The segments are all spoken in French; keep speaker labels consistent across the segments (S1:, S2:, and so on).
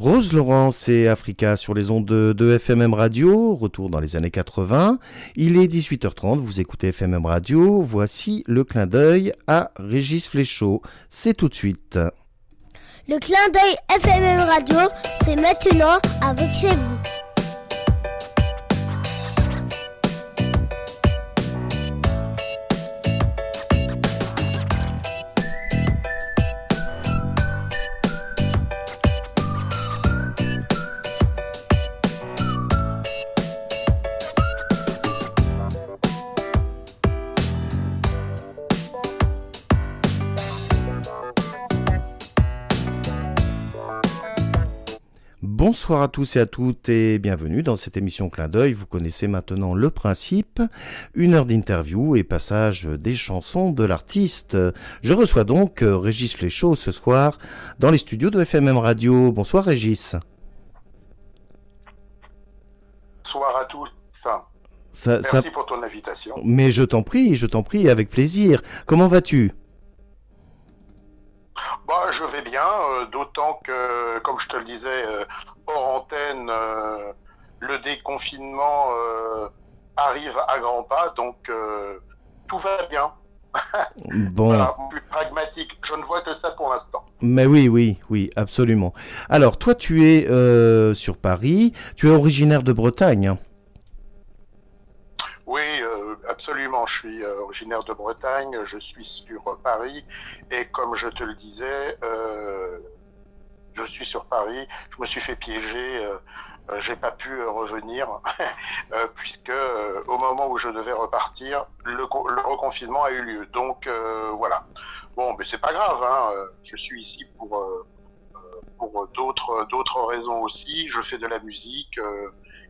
S1: Rose Laurence et Africa sur les ondes de FMM Radio, retour dans les années 80. Il est 18h30, vous écoutez FMM Radio, voici le clin d'œil à Régis Fléchaud. C'est tout de suite.
S2: Le clin d'œil FMM Radio, c'est maintenant avec Chéri.
S1: Bonsoir à tous et à toutes et bienvenue dans cette émission Clin d'œil. Vous connaissez maintenant le principe, 1 heure d'interview et passage des chansons de l'artiste. Je reçois donc Régis Fléchaud ce soir dans les studios de FMM Radio. Bonsoir Régis.
S3: Bonsoir à tous. Merci pour ton invitation.
S1: Mais je t'en prie, avec plaisir. Comment vas-tu ?
S3: Je vais bien, d'autant que, comme je te le disais, hors antenne, le déconfinement arrive à grands pas, donc tout va bien.
S1: Bon.
S3: Voilà, plus pragmatique, je ne vois que ça pour l'instant.
S1: Mais oui, absolument. Alors, toi, tu es sur Paris, tu es originaire de Bretagne.
S3: Oui, absolument. Je suis originaire de Bretagne, je suis sur Paris et comme je te le disais, je suis sur Paris. Je me suis fait piéger, j'ai pas pu revenir puisque au moment où je devais repartir, le reconfinement a eu lieu. Donc voilà. Bon, mais c'est pas grave. Je suis ici pour d'autres raisons aussi. Je fais de la musique.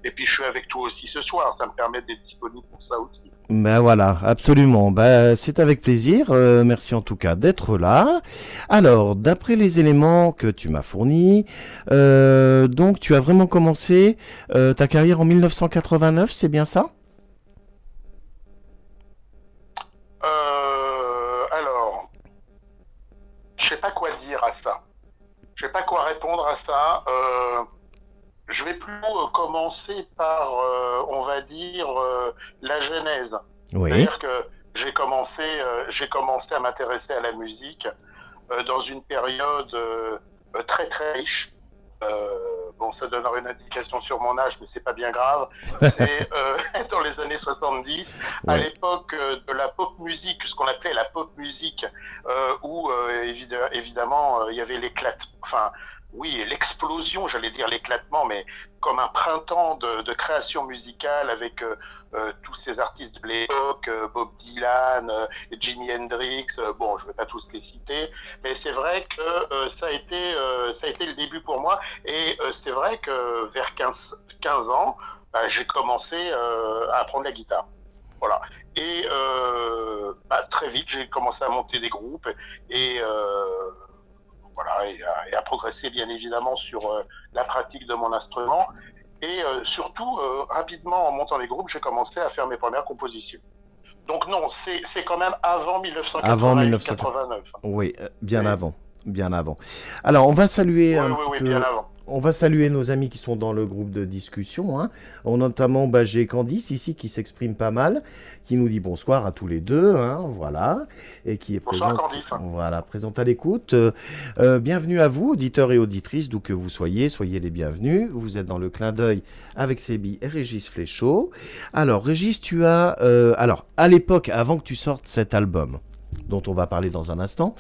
S3: Et puis je suis avec toi aussi ce soir, ça me permet d'être disponible pour ça aussi.
S1: Ben voilà, absolument. C'est avec plaisir. Merci en tout cas d'être là. Alors, d'après les éléments que tu m'as fournis, donc tu as vraiment commencé ta carrière en 1989, c'est bien ça ?
S3: Alors, je sais pas quoi dire à ça. Je sais pas quoi répondre à ça. Je vais plutôt commencer par, on va dire, la genèse.
S1: Oui.
S3: C'est-à-dire que j'ai commencé à m'intéresser à la musique dans une période très très riche. Ça donnera une indication sur mon âge, mais c'est pas bien grave. C'est dans les années 70, à l'époque de la pop musique, ce qu'on appelait la pop musique, où évidemment il y avait l'explosion, j'allais dire l'éclatement, mais comme un printemps de création musicale avec tous ces artistes de l'époque, Bob Dylan, Jimi Hendrix, je vais pas tous les citer, mais c'est vrai que ça a été le début pour moi, et c'est vrai que vers 15 ans, j'ai commencé à apprendre la guitare. Voilà. Et très vite, j'ai commencé à monter des groupes et à progresser bien évidemment sur la pratique de mon instrument. Et surtout, rapidement en montant les groupes, j'ai commencé à faire mes premières compositions. Donc non, c'est quand même avant 1989.
S1: Oui, bien avant. Alors, on va saluer
S3: bien avant.
S1: On va saluer nos amis qui sont dans le groupe de discussion. Notamment, j'ai Candice ici qui s'exprime pas mal, qui nous dit bonsoir à tous les deux, voilà, et qui est
S3: bonsoir,
S1: présente.
S3: Candice.
S1: Voilà, présente à l'écoute. Bienvenue à vous, auditeurs et auditrices, d'où que vous soyez les bienvenus. Vous êtes dans le clin d'œil avec Sébi et Régis Fléchaud. Alors, Régis, tu as, à l'époque, avant que tu sortes cet album, dont on va parler dans un instant,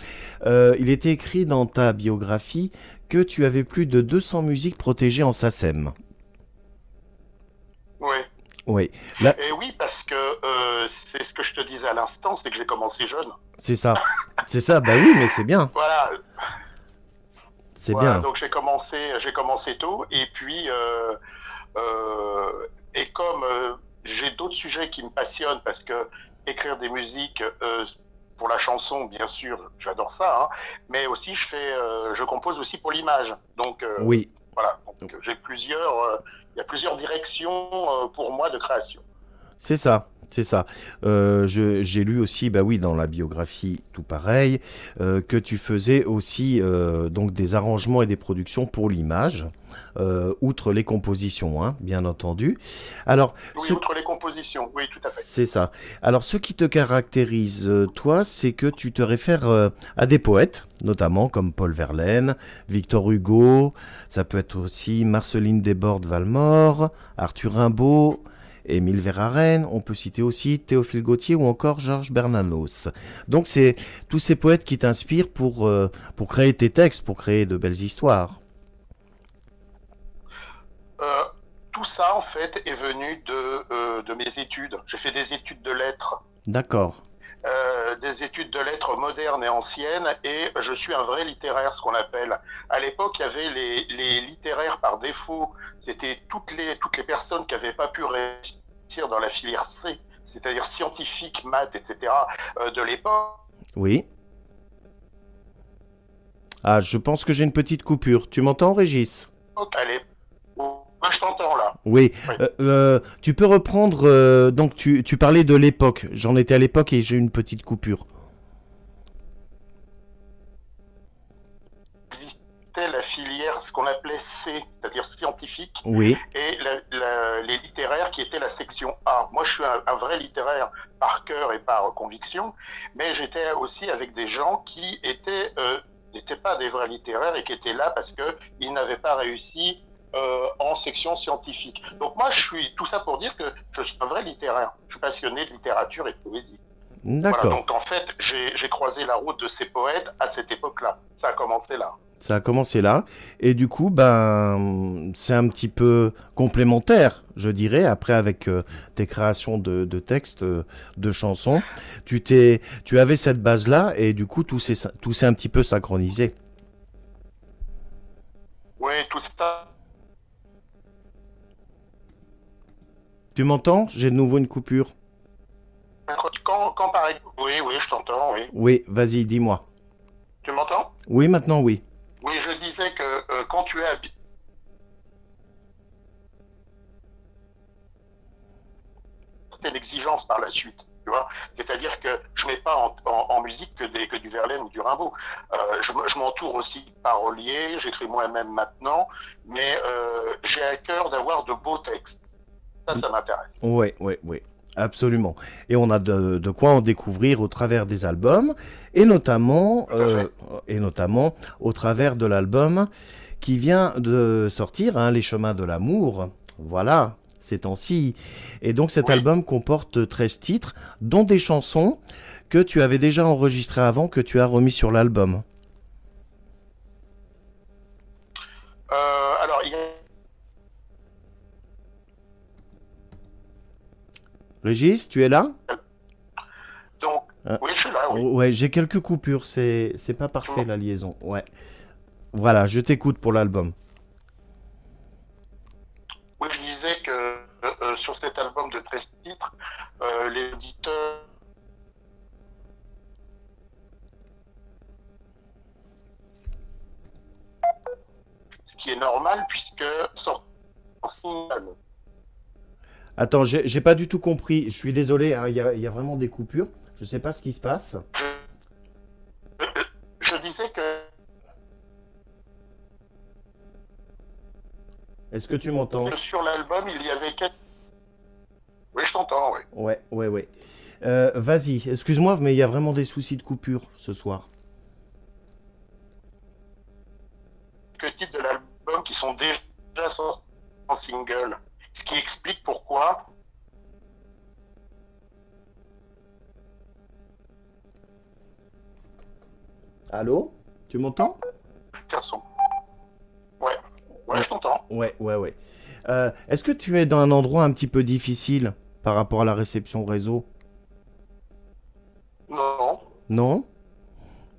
S1: il était écrit dans ta biographie que tu avais plus de 200 musiques protégées en SACEM. Oui.
S3: Et oui, parce que c'est ce que je te disais à l'instant, c'est que j'ai commencé jeune.
S1: C'est ça, oui, mais c'est bien.
S3: Voilà.
S1: C'est bien.
S3: Donc j'ai commencé tôt, et puis et comme j'ai d'autres sujets qui me passionnent, parce que écrire des musiques pour la chanson, bien sûr, j'adore ça, mais aussi je compose aussi pour l'image. Donc
S1: oui.
S3: Voilà. Donc il y a plusieurs directions pour moi de création.
S1: C'est ça. C'est ça. J'ai lu aussi, bah oui, dans la biographie, tout pareil, que tu faisais aussi donc des arrangements et des productions pour l'image, outre les compositions, hein, bien entendu. Alors,
S3: Oui, outre les compositions, oui, tout à fait.
S1: c'est ça. Alors, ce qui te caractérise, toi, c'est que tu te réfères à des poètes, notamment comme Paul Verlaine, Victor Hugo, ça peut être aussi Marceline Desbordes-Valmore, Arthur Rimbaud, Émile Verhaeren, on peut citer aussi Théophile Gautier ou encore Georges Bernanos. Donc, c'est tous ces poètes qui t'inspirent pour créer tes textes, pour créer de belles histoires.
S3: Euh, Tout ça, en fait, est venu de mes études. J'ai fait des études de lettres,
S1: D'accord.
S3: des études de lettres modernes et anciennes, et je suis un vrai littéraire, ce qu'on appelle. À l'époque, il y avait les littéraires par défaut. C'était toutes les personnes qui n'avaient pas pu réussir dans la filière C, c'est-à-dire scientifique, maths, etc., de l'époque.
S1: Oui. Ah, je pense que j'ai une petite coupure. Tu m'entends, Régis?
S3: À l'époque, ouais, je t'entends là.
S1: Oui,
S3: Oui.
S1: tu peux reprendre, donc tu parlais de l'époque. J'en étais à l'époque et j'ai eu une petite coupure.
S3: Existait la filière, ce qu'on appelait C, c'est-à-dire scientifique,
S1: Oui,
S3: et les littéraires qui étaient la section A. Moi, je suis un vrai littéraire par cœur et par conviction, mais j'étais aussi avec des gens qui n'étaient pas des vrais littéraires et qui étaient là parce qu'ils n'avaient pas réussi en section scientifique. Donc moi, je suis tout ça pour dire que je suis un vrai littéraire. Je suis passionné de littérature et de poésie. Voilà,
S1: d'accord.
S3: donc en fait, j'ai croisé la route de ces poètes à cette époque-là. Ça a commencé là.
S1: Ça a commencé là. Et du coup, ben, c'est un petit peu complémentaire, je dirais, après avec tes créations de textes, de chansons. Tu avais cette base-là et du coup, tout s'est un petit peu synchronisé.
S3: Oui, tout ça.
S1: Tu m'entends? J'ai de nouveau une coupure.
S3: Quand par exemple... Oui, oui, je t'entends, oui.
S1: Oui, vas-y, dis-moi.
S3: Tu m'entends?
S1: Oui, maintenant, oui.
S3: Oui, je disais que quand tu es telle exigence par la suite. Tu vois, c'est-à-dire que je mets pas en musique que du Verlaine ou du Rimbaud. Je m'entoure aussi de paroliers, j'écris moi-même maintenant, mais j'ai à cœur d'avoir de beaux textes. Ça m'intéresse.
S1: Ouais, ouais, ouais, absolument. Et on a de quoi en découvrir au travers des albums,
S3: Tout à fait.
S1: et notamment au travers de l'album qui vient de sortir, hein, Les Chemins de l'amour. Voilà, ces temps-ci. Et donc cet
S3: Oui.
S1: album comporte 13 titres, dont des chansons que tu avais déjà enregistrées avant, que tu as remis sur l'album.
S3: Alors, il y a
S1: Régis, tu es là?
S3: donc,
S1: Ah,
S3: oui, je suis là, oui.
S1: ouais, j'ai quelques coupures, c'est pas parfait la liaison. Ouais. Voilà, je t'écoute pour l'album.
S3: Oui, je disais que sur cet album de 13 titres, les auditeurs, ce qui est normal puisque sort en single.
S1: Attends, j'ai pas du tout compris. Je suis désolé, hein, il y a vraiment des coupures. Je sais pas ce qui se passe.
S3: Je disais que
S1: Est-ce que tu m'entends?
S3: sur l'album, il y avait quelques... Oui, je t'entends, oui.
S1: Ouais, ouais, ouais. Vas-y, excuse-moi, mais il y a vraiment des soucis de coupure ce soir.
S3: Quelques titres de l'album qui sont déjà sortis en single. Ce qui explique pourquoi...
S1: Allô? Tu m'entends?
S3: Garçon. Ouais, ouais, je t'entends.
S1: Ouais, ouais, ouais. Est-ce que tu es dans un endroit un petit peu difficile par rapport à la réception réseau?
S3: Non,
S1: Non?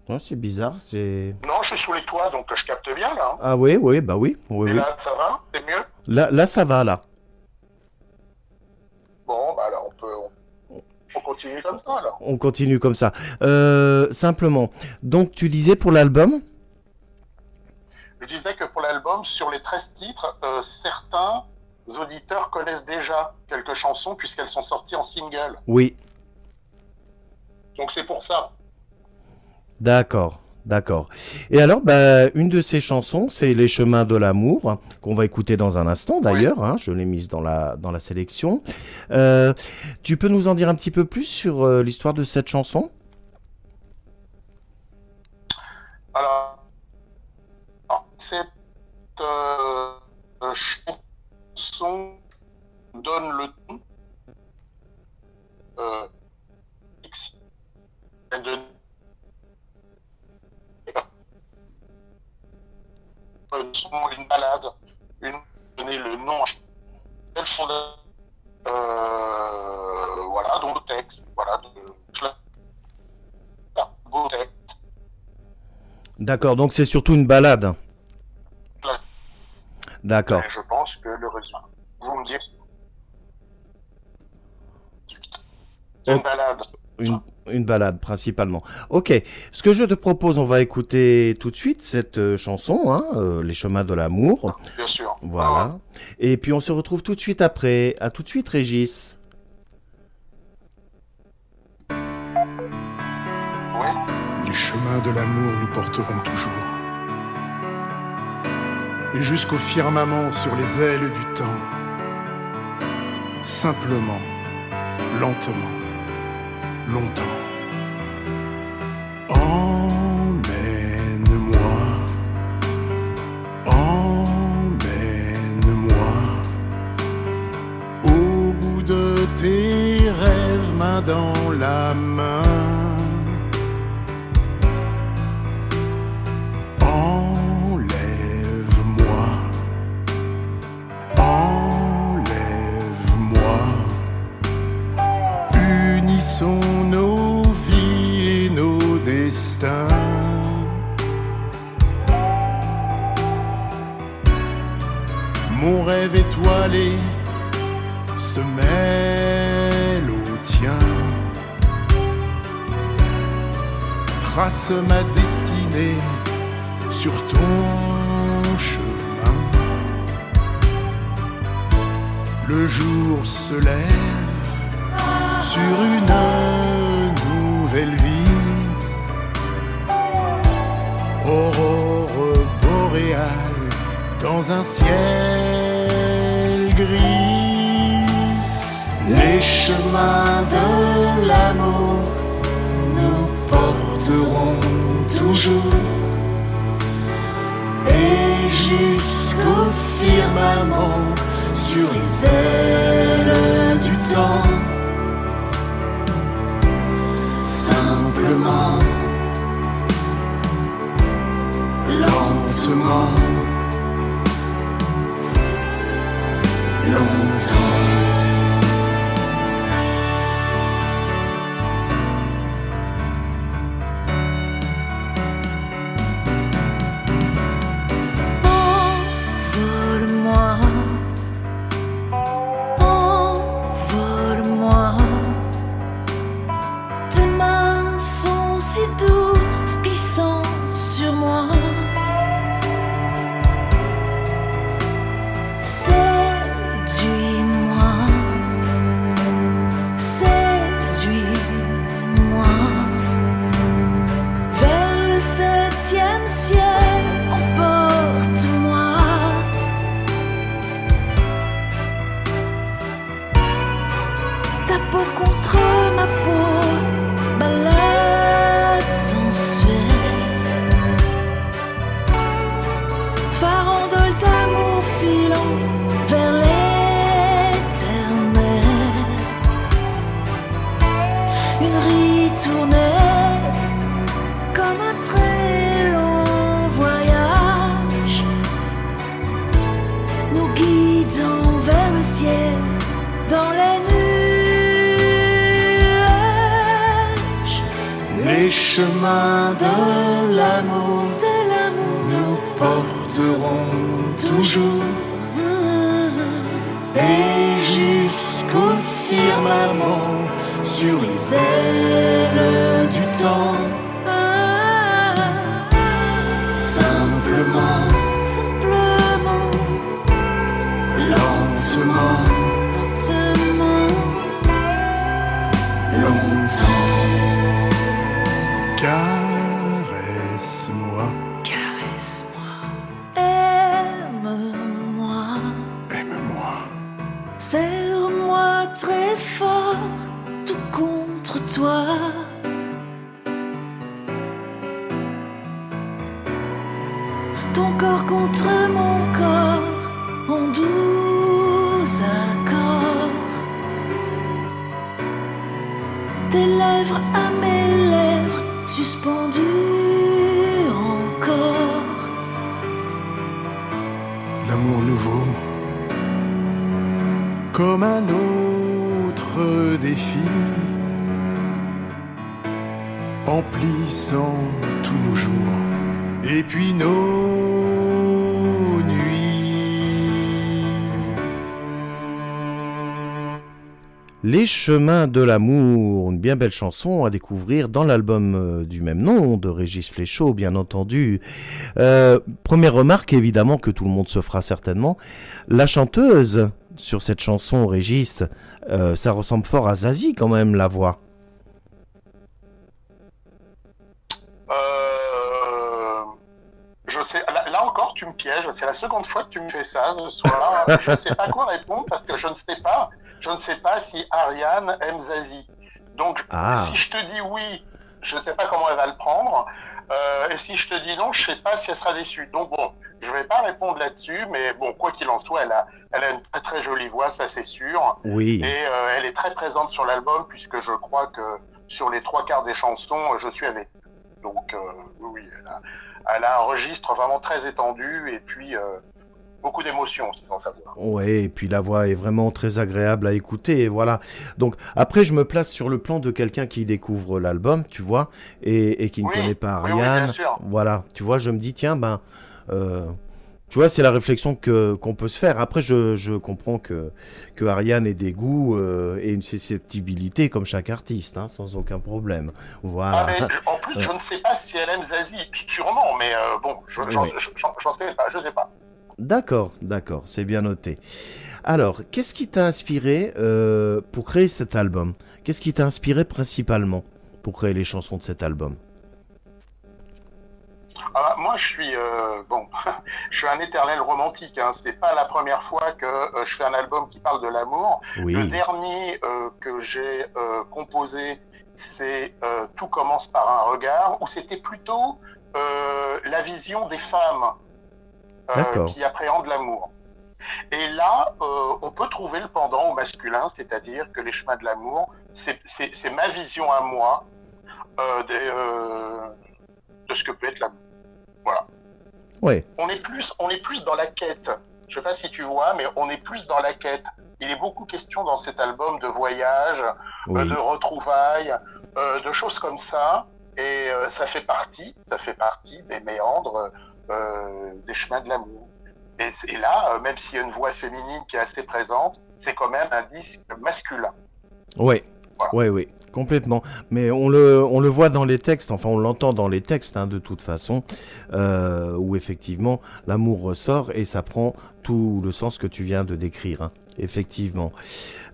S1: Non, c'est bizarre, c'est...
S3: non, je suis sous les toits, donc je capte bien, là.
S1: Ah oui, oui, bah oui, oui,
S3: Et
S1: oui.
S3: là, ça va? C'est mieux?
S1: Là, ça va, là.
S3: Bon, bah alors on continue comme ça, alors.
S1: On continue comme ça. Simplement. Donc, tu disais pour l'album?
S3: Je disais que pour l'album, sur les 13 titres, certains auditeurs connaissent déjà quelques chansons puisqu'elles sont sorties en single.
S1: Oui,
S3: Donc c'est pour ça.
S1: d'accord, d'accord. Et alors, bah, une de ces chansons, c'est Les Chemins de l'amour, hein, qu'on va écouter dans un instant d'ailleurs, hein, je l'ai mise dans la sélection. Tu peux nous en dire un petit peu plus sur l'histoire de cette chanson?
S3: Alors, cette chanson donne le ton euh, de une balade, donner le nom à quel chanteur, voilà, donc le texte, voilà, beau texte,
S1: D'accord, donc c'est surtout une balade. D'accord.
S3: je pense que le résumé, vous me dites, une balade,
S1: Une balade principalement. Ok, ce que je te propose, on va écouter tout de suite cette chanson, hein, Les Chemins de l'amour.
S3: bien sûr.
S1: Voilà. Et puis on se retrouve tout de suite après. À tout de suite, Régis.
S3: Oui.
S4: Les chemins de l'amour nous porteront toujours. Et jusqu'au firmament sur les ailes du temps. Simplement, lentement, longtemps. Emmène-moi, emmène-moi au bout de tes rêves, main dans la main. Enlève-moi, enlève-moi. Unissons nos vies et nos destins. Mon rêve étoilé se mêle au tien. Trace ma destinée sur ton chemin. Le jour se lève sur une nouvelle vie. Aurore boréale dans un ciel gris. Les chemins de l'amour nous porteront toujours. Et jusqu'au firmament sur les ailes du temps. Simplement, lentement, longtemps.
S5: Envole-moi, envole-moi. Tes mains sont si douces, glissant sur moi. Séduis-moi, séduis-moi. Vers le 7e ciel, emporte-moi. Ta peau contre ma peau, balade sensuelle. Farandole d'amour filant vers l'éternel. Une ritournelle comme un très long voyage, nous guidant vers le ciel dans les nuages.
S4: Les chemins de l'amour nous porteront toujours. Et jusqu'au firmament sur les ailes du temps. Simplement,
S5: Simplement,
S4: lentement,
S5: toi. Ton corps contre mon corps en doux accords. Tes lèvres à mes lèvres suspendues encore.
S4: L'amour nouveau, comme un autre défi, emplissant tous nos jours, et puis nos nuits.
S1: Les chemins de l'amour, une bien belle chanson à découvrir dans l'album du même nom de Régis Fléchaut, bien entendu. Première remarque, évidemment, que tout le monde se fera certainement. La chanteuse sur cette chanson, Régis, ça ressemble fort à Zazie quand même, la voix.
S3: Je sais, là encore, tu me pièges. C'est la seconde fois que tu me fais ça ce soir. Je ne sais pas quoi répondre parce que je ne sais pas si Ariane aime Zazie. Donc, si je te dis oui, je ne sais pas comment elle va le prendre. Et si je te dis non, je ne sais pas si elle sera déçue. Donc bon, je ne vais pas répondre là-dessus, mais bon, quoi qu'il en soit, elle a une très très jolie voix, ça c'est sûr.
S1: Oui.
S3: Et elle est très présente sur l'album puisque je crois que sur les 3/4 des chansons, je suis avec. Donc oui, elle a un registre vraiment très étendu et puis beaucoup d'émotions aussi dans sa voix.
S1: Ouais, et puis la voix est vraiment très agréable à écouter, voilà. Donc après, je me place sur le plan de quelqu'un qui découvre l'album, tu vois, et qui ne connaît pas Ariane.
S3: Oui, bien sûr.
S1: Voilà, tu vois, je me dis, tiens, tu vois, c'est la réflexion qu'on peut se faire. Après, je comprends que Ariane ait des goûts et une susceptibilité comme chaque artiste, hein, sans aucun problème. Voilà.
S3: Mais en plus, je ne sais pas si elle aime Zazie, sûrement, mais bon, j'en sais pas, je sais pas.
S1: D'accord, c'est bien noté. Alors, qu'est-ce qui t'a inspiré pour créer cet album? Qu'est-ce qui t'a inspiré principalement pour créer les chansons de cet album?
S3: Moi, je suis je suis un éternel romantique. Hein. C'est pas la première fois que je fais un album qui parle de l'amour.
S1: Oui.
S3: Le dernier que j'ai composé, c'est Tout commence par un regard, où c'était plutôt la vision des femmes qui appréhendent l'amour. Et là, on peut trouver le pendant au masculin, c'est-à-dire que les chemins de l'amour, c'est ma vision à moi de ce que peut être l'amour. Voilà.
S1: Ouais.
S3: On est plus dans la quête. Je sais pas si tu vois, mais on est plus dans la quête. Il est beaucoup question dans cet album de voyage, de retrouvailles, de choses comme ça. Et ça fait partie des méandres des chemins de l'amour. Et là, même s'il y a une voix féminine qui est assez présente, c'est quand même un disque masculin.
S1: Ouais. Voilà. Oui, complètement. Mais on le voit dans les textes, enfin on l'entend dans les textes, hein, de toute façon, où effectivement l'amour ressort et ça prend tout le sens que tu viens de décrire, hein, effectivement.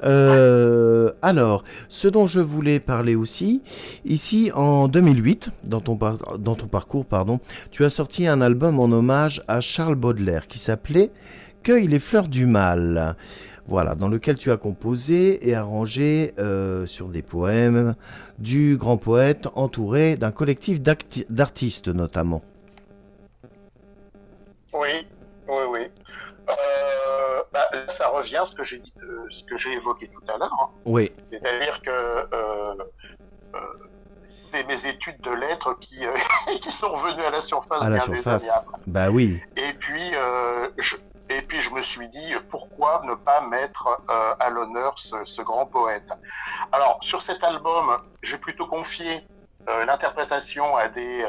S1: Alors, ce dont je voulais parler aussi, ici en 2008, dans ton parcours, tu as sorti un album en hommage à Charles Baudelaire qui s'appelait Cueille les fleurs du mal. Voilà, dans lequel tu as composé et arrangé sur des poèmes du grand poète entouré d'un collectif d'artistes notamment. Oui.
S3: Ça revient à ce que j'ai dit, ce que j'ai évoqué tout à l'heure. Hein.
S1: Oui.
S3: C'est-à-dire que c'est mes études de lettres qui sont revenues à la surface des années après.
S1: Bah oui.
S3: Et puis je me suis dit, pourquoi ne pas mettre à l'honneur ce grand poète. Alors, sur cet album, j'ai plutôt confié l'interprétation à des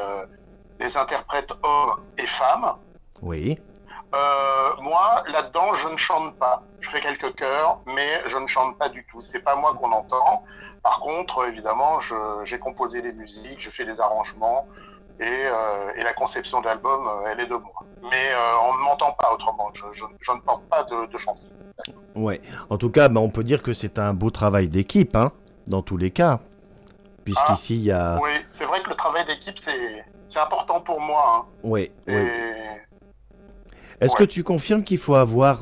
S3: interprètes hommes et femmes.
S1: Oui.
S3: Moi, là-dedans, je ne chante pas. Je fais quelques chœurs, mais je ne chante pas du tout. C'est pas moi qu'on entend. Par contre, évidemment, j'ai composé des musiques, je fais des arrangements. Et la conception de l'album, elle est de moi. Mais on ne m'entend pas autrement, je ne porte pas de chansons.
S1: Ouais, en tout cas, on peut dire que c'est un beau travail d'équipe, hein, dans tous les cas. Puisqu'ici, il y a...
S3: Oui, c'est vrai que le travail d'équipe, c'est important pour moi. Hein.
S1: Oui. Est-ce que tu confirmes qu'il faut avoir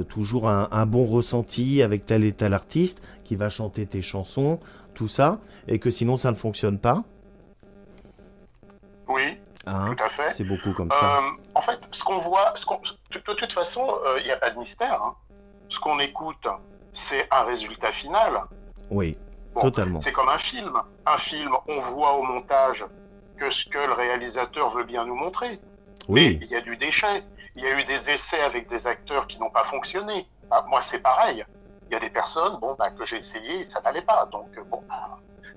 S1: toujours un bon ressenti avec tel et tel artiste qui va chanter tes chansons, tout ça, et que sinon ça ne fonctionne pas.
S3: Oui,
S1: Hein,
S3: tout à fait.
S1: c'est beaucoup comme ça.
S3: En fait, ce qu'on voit, de toute façon, il n'y a pas de mystère, hein. Ce qu'on écoute, c'est un résultat final.
S1: Oui,
S3: Bon,
S1: totalement.
S3: c'est comme un film. Un film, on voit au montage que ce que le réalisateur veut bien nous montrer. Mais
S1: Oui,
S3: il y a du déchet. Il y a eu des essais avec des acteurs qui n'ont pas fonctionné. Ah, moi, c'est pareil. Il y a des personnes, que j'ai essayé, ça n'allait pas. Donc,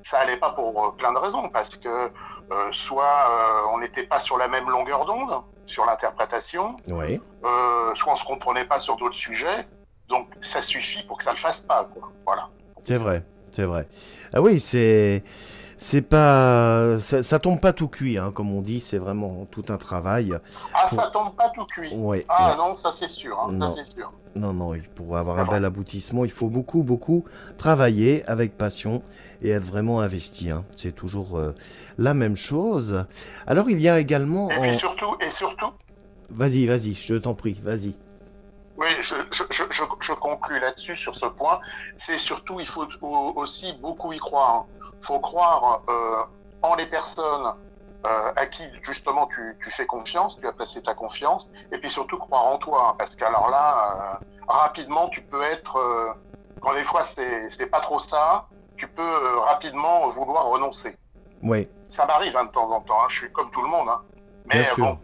S3: ça allait pas pour plein de raisons, parce que soit on n'était pas sur la même longueur d'onde sur l'interprétation,
S1: oui.
S3: soit on se comprenait pas sur d'autres sujets. Donc, ça suffit pour que ça le fasse pas, quoi. Voilà.
S1: C'est vrai, c'est vrai. Ah oui, c'est pas, ça tombe pas tout cuit, hein, comme on dit. C'est vraiment tout un travail.
S3: Ah,
S1: Pour-
S3: ça tombe pas tout cuit.
S1: Ouais,
S3: Ah
S1: ouais.
S3: non, ça c'est sûr. Hein,
S1: Non.
S3: ça c'est sûr.
S1: Non, non, pour avoir un
S3: Alors.
S1: bel aboutissement, il faut beaucoup, beaucoup travailler avec passion et être vraiment investi, hein. C'est toujours la même chose. Alors, il y a également...
S3: Et puis surtout,
S1: Vas-y, vas-y, je t'en prie, vas-y.
S3: oui, je conclus là-dessus sur ce point. C'est surtout, il faut aussi beaucoup y croire. Il faut croire en les personnes à qui justement tu fais confiance, tu as placé ta confiance, et puis surtout croire en toi, hein, parce qu'alors là, rapidement, tu peux être, quand des fois c'est pas trop ça, tu peux rapidement vouloir renoncer.
S1: Oui,
S3: Ça m'arrive hein, de temps en temps, hein, je suis comme tout le monde, hein. Mais
S1: bien sûr.
S3: bon,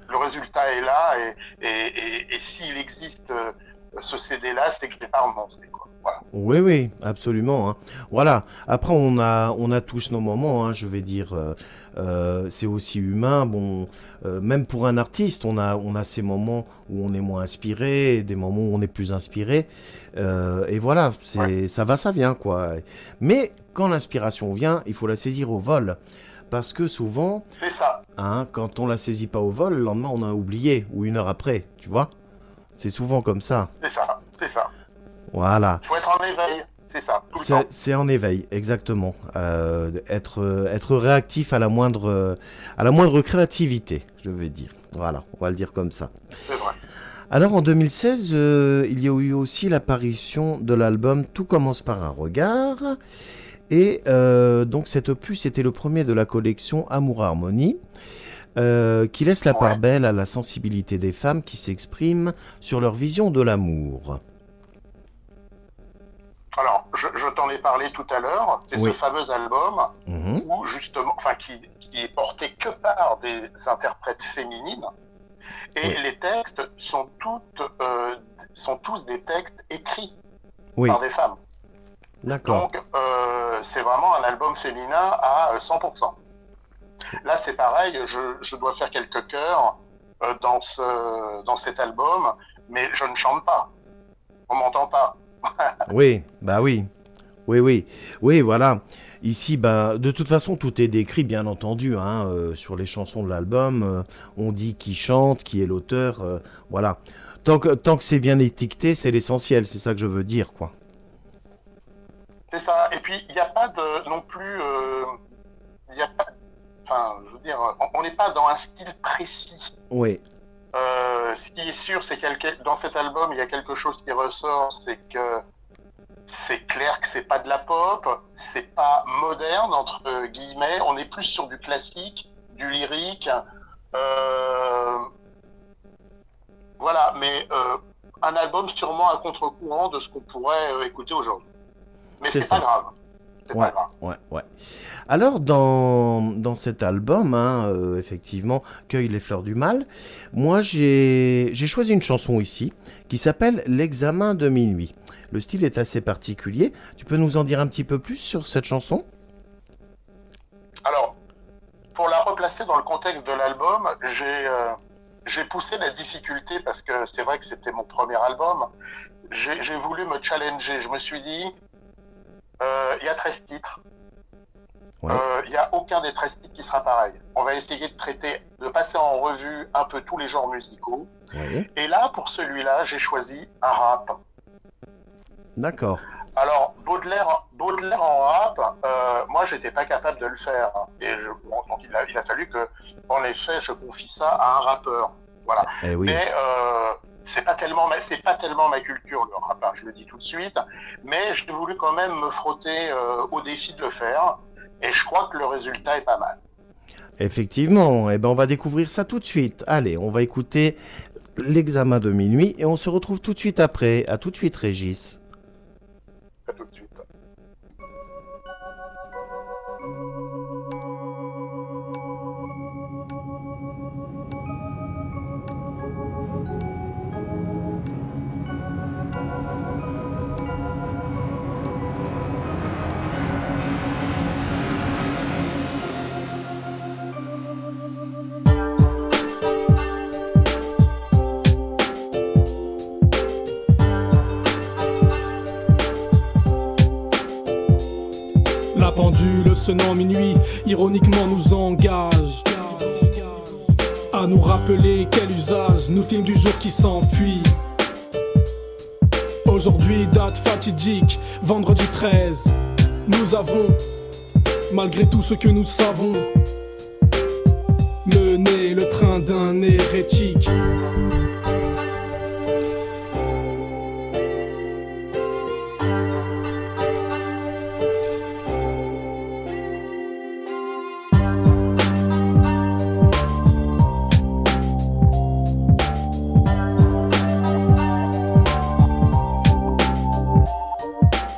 S3: le résultat est là, et s'il existe ce CD-là, c'est que je n'ai pas renoncé, quoi. Voilà.
S1: Oui, oui, absolument, hein. Voilà. Après, on a tous nos moments, hein, je vais dire. C'est aussi humain. Bon, même pour un artiste, on a ces moments où on est moins inspiré, et des moments où on est plus inspiré. Et voilà, ça va, ça vient, quoi. Mais quand l'inspiration vient, il faut la saisir au vol. Parce que souvent,
S3: C'est ça,
S1: hein, quand on la saisit pas au vol, le lendemain, on a oublié, ou une heure après, tu vois. C'est souvent comme ça.
S3: c'est ça, c'est ça.
S1: Voilà.
S3: Il faut être en éveil, c'est ça, tout le temps.
S1: C'est en éveil, exactement. Être réactif à la moindre créativité, je vais dire. Voilà, on va le dire comme ça.
S3: C'est vrai.
S1: Alors en 2016, il y a eu aussi l'apparition de l'album Tout commence par un regard. Et donc cet opus était le premier de la collection Amour Harmonie, qui laisse la part
S3: Ouais.
S1: belle à la sensibilité des femmes qui s'expriment sur leur vision de l'amour.
S3: Alors, je t'en ai parlé tout à l'heure, c'est
S1: Oui.
S3: ce fameux album
S1: Mhm.
S3: où justement, qui est porté que par des interprètes féminines, et
S1: Oui.
S3: les textes sont tous des textes écrits
S1: Oui,
S3: par des femmes.
S1: d'accord.
S3: Donc, c'est vraiment un album féminin à 100%. Là, c'est pareil, je dois faire quelques chœurs dans cet album, mais je ne chante pas. On m'entend pas.
S1: Oui, bah oui. Oui, oui. Oui, voilà. Ici, bah, de toute façon, tout est décrit, bien entendu, hein, sur les chansons de l'album. On dit qui chante, qui est l'auteur. Voilà. Tant que c'est bien étiqueté, c'est l'essentiel. C'est ça que je veux dire, quoi.
S3: C'est ça. Et puis, il n'y a pas de non plus. Il y a pas. Enfin, je veux dire, on n'est pas dans un style précis.
S1: Oui,
S3: Ce qui est sûr, c'est que dans cet album, il y a quelque chose qui ressort, c'est que c'est clair que c'est pas de la pop, c'est pas moderne entre guillemets. On est plus sur du classique, du lyrique. Voilà, mais un album sûrement à contre-courant de ce qu'on pourrait écouter aujourd'hui. Mais
S1: C'est
S3: c'est
S1: ça.
S3: pas grave. C'est
S1: ouais,
S3: pas grave.
S1: ouais, ouais. Alors, dans cet album, hein, effectivement, Cueille les fleurs du mal, moi, j'ai choisi une chanson ici qui s'appelle L'examen de minuit. Le style est assez particulier. Tu peux nous en dire un petit peu plus sur cette chanson ?
S3: Alors, pour la replacer dans le contexte de l'album, j'ai poussé la difficulté parce que c'est vrai que c'était mon premier album. J'ai voulu me challenger. Je me suis dit, il y a 13 titres.
S1: Ouais.
S3: Il n'y a aucun des 13 titres qui sera pareil. On va essayer de passer en revue un peu tous les genres musicaux.
S1: Oui.
S3: Et là, pour celui-là, j'ai choisi un rap.
S1: D'accord.
S3: Alors, Baudelaire en rap, moi, j'étais pas capable de le faire. Et donc, il a fallu que, en effet, je confie ça à un rappeur. Voilà.
S1: Eh oui.
S3: Mais c'est pas tellement ma culture, le rap, hein, je le dis tout de suite, mais j'ai voulu quand même me frotter au défi de le faire, et je crois que le résultat est pas mal.
S1: Effectivement, eh ben on va découvrir ça tout de suite. Allez, on va écouter l'examen de minuit et on se retrouve tout de suite après. À tout de suite, Régis.
S3: À tout de suite.
S6: La pendule sonnant minuit, ironiquement nous engage à nous rappeler quel usage nous filme du jour qui s'enfuit. Aujourd'hui, date fatidique, vendredi 13, nous avons, malgré tout ce que nous savons, mené le train d'un hérétique.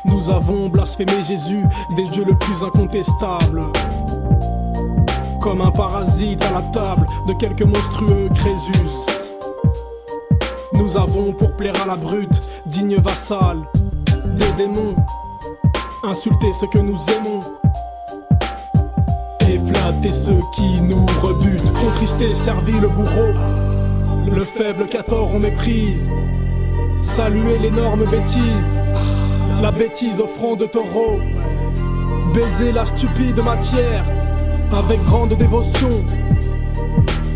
S6: Nous avons blasphémé Jésus, des dieux le plus incontestable. Comme un parasite à la table de quelques monstrueux Crésus. Nous avons pour plaire à la brute, digne vassal des démons, insulté ce que nous aimons et flatter ceux qui nous rebutent. Contristé, servi le bourreau, le faible qu'à tort on méprise. Saluer l'énorme bêtise, la bêtise offrant de taureau. Baiser la stupide matière avec grande dévotion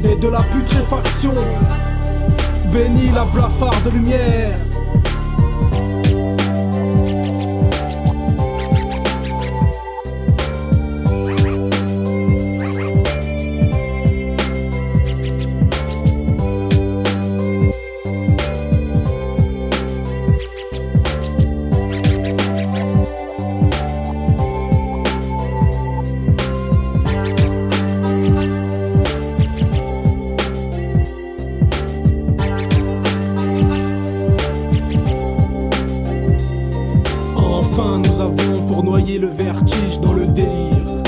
S6: et de la putréfaction. Bénis la blafarde lumière. Le vertige dans le délire.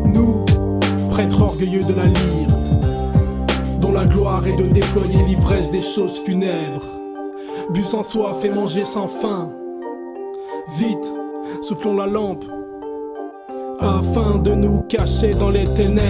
S6: Nous, prêtres orgueilleux de la lyre, dont la gloire est de déployer l'ivresse des choses funèbres. Bu sans soif et manger sans faim. Vite, soufflons la lampe, afin de nous cacher dans les ténèbres.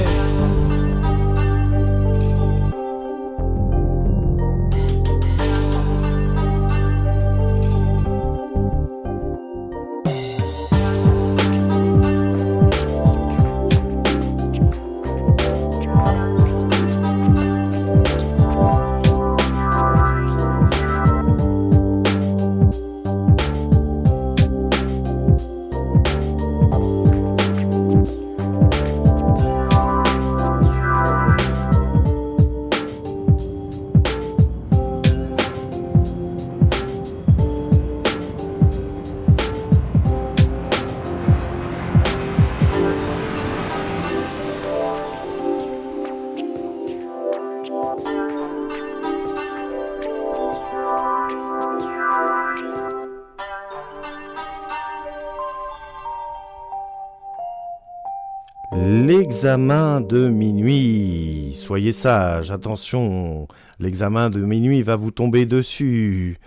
S1: L'examen de minuit. Soyez sages, attention, l'examen de minuit va vous tomber dessus.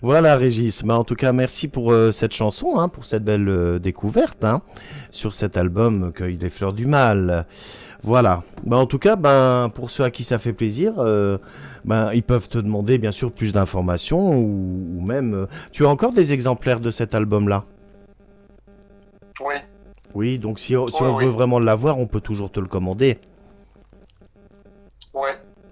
S1: Voilà Régis, mais en tout cas merci pour cette chanson, hein, pour cette belle découverte hein, sur cet album Cueille les fleurs du mal. Voilà, en tout cas pour ceux à qui ça fait plaisir, ils peuvent te demander bien sûr plus d'informations ou même... tu as encore des exemplaires de cet album-là ?
S3: Oui.
S1: Oui, donc si on veut vraiment l'avoir, on peut toujours te le commander.
S3: Oui,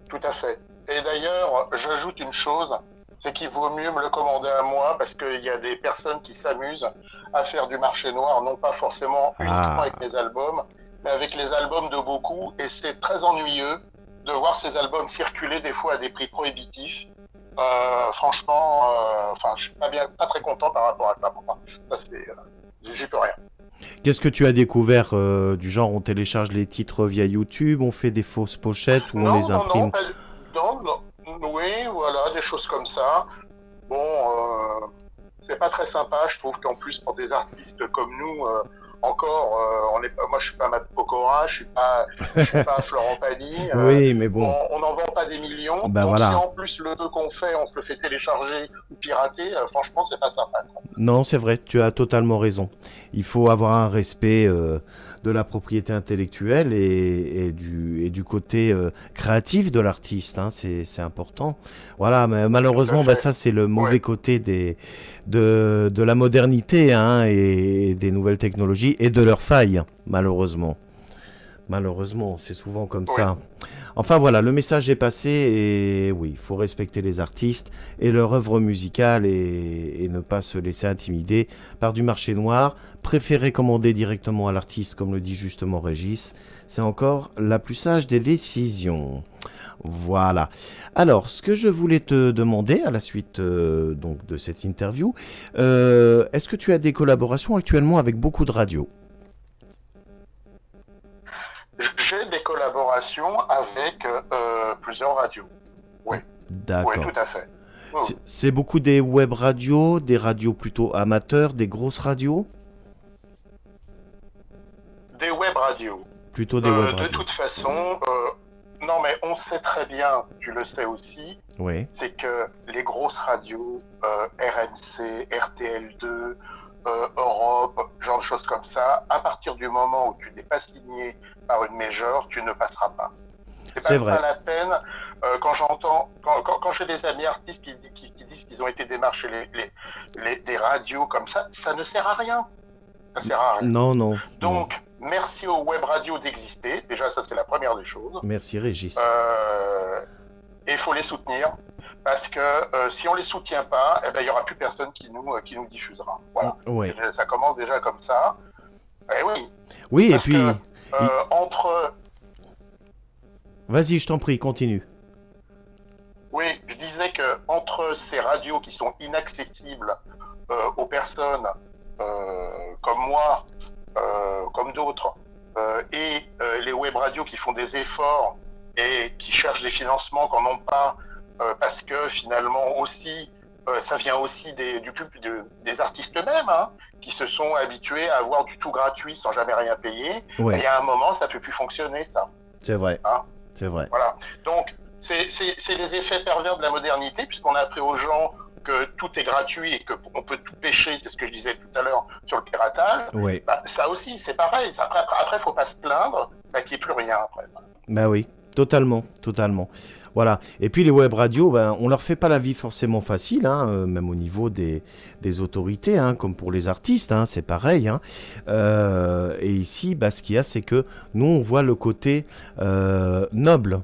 S3: tout à fait. Et d'ailleurs, j'ajoute une chose, c'est qu'il vaut mieux me le commander à moi parce qu'il y a des personnes qui s'amusent à faire du marché noir, non pas forcément uniquement avec mes albums, mais avec les albums de beaucoup, et c'est très ennuyeux de voir ces albums circuler des fois à des prix prohibitifs. Franchement, je suis pas très content par rapport à ça. Enfin, ça j'y peux rien.
S1: Qu'est-ce que tu as découvert du genre on télécharge les titres via YouTube, on fait des fausses pochettes ou on les imprime?
S3: Oui, voilà, des choses comme ça. Bon, c'est pas très sympa, je trouve qu'en plus pour des artistes comme nous, moi je suis pas Matt Pokora, je suis pas Florent Pagny.
S1: Oui, mais bon.
S3: On n'en vend pas des millions.
S1: Ben
S3: donc
S1: voilà.
S3: si en plus le peu qu'on fait, on se le fait télécharger ou pirater, franchement c'est pas sympa. Quoi.
S1: Non, c'est vrai, tu as totalement raison. Il faut avoir un respect de la propriété intellectuelle et du côté créatif de l'artiste, hein, c'est important. Voilà, mais malheureusement, ça c'est le mauvais côté de la modernité, hein, et des nouvelles technologies et de leurs failles, malheureusement. Malheureusement, c'est souvent comme ça. Enfin voilà, le message est passé et oui, il faut respecter les artistes et leur œuvre musicale et ne pas se laisser intimider par du marché noir. Préférer commander directement à l'artiste, comme le dit justement Régis, c'est encore la plus sage des décisions. Voilà. Alors, ce que je voulais te demander à la suite donc de cette interview, est-ce que tu as des collaborations actuellement avec beaucoup de radios ?
S3: J'ai des collaborations avec plusieurs radios. Oui.
S1: D'accord.
S3: Oui, tout à fait.
S1: C'est beaucoup des web radios, des radios plutôt amateurs, des grosses radios ?
S3: Des web radios.
S1: Plutôt des web radios.
S3: De toute façon, non mais on sait très bien, tu le sais aussi,
S1: oui.
S3: C'est que les grosses radios, RMC, RTL2, Europe, genre de choses comme ça, à partir du moment où tu n'es pas signé par une major, tu ne passeras pas. C'est
S1: vrai.
S3: Pas la peine. Quand j'ai des amis artistes qui disent qu'ils ont été démarchés les radios comme ça ne sert à rien. Ça sert à rien.
S1: Non.
S3: Donc, merci aux web radios d'exister. Déjà, ça c'est la première des choses.
S1: Merci Régis.
S3: Et il faut les soutenir. Parce que si on les soutient pas, il y aura plus personne qui nous diffusera. Voilà.
S1: Ouais.
S3: Ça commence déjà comme ça. Eh oui.
S1: Oui,
S3: parce
S1: et puis...
S3: entre...
S1: Vas-y, je t'en prie, continue.
S3: Oui, je disais que entre ces radios qui sont inaccessibles aux personnes comme moi, comme d'autres, et les web radios qui font des efforts et qui cherchent des financements qu'on n'ont pas, parce que finalement aussi, ça vient aussi des artistes eux-mêmes, hein, qui se sont habitués à avoir du tout gratuit sans jamais rien payer.
S1: Ouais.
S3: Et à un moment, ça ne peut plus fonctionner, ça.
S1: C'est vrai.
S3: Hein.
S1: C'est vrai.
S3: Voilà. Donc, c'est les effets pervers de la modernité, puisqu'on a appris aux gens que tout est gratuit et qu'on peut tout pêcher, c'est ce que je disais tout à l'heure sur le piratage.
S1: Oui.
S3: Ça aussi, c'est pareil. Après, faut pas se plaindre qu'il n'y ait plus rien après.
S1: Bah oui, totalement. Voilà. Et puis les web radios, on leur fait pas la vie forcément facile, hein, même au niveau des autorités, hein, comme pour les artistes, hein, c'est pareil. Hein. Et ici, ce qu'il y a, c'est que nous, on voit le côté noble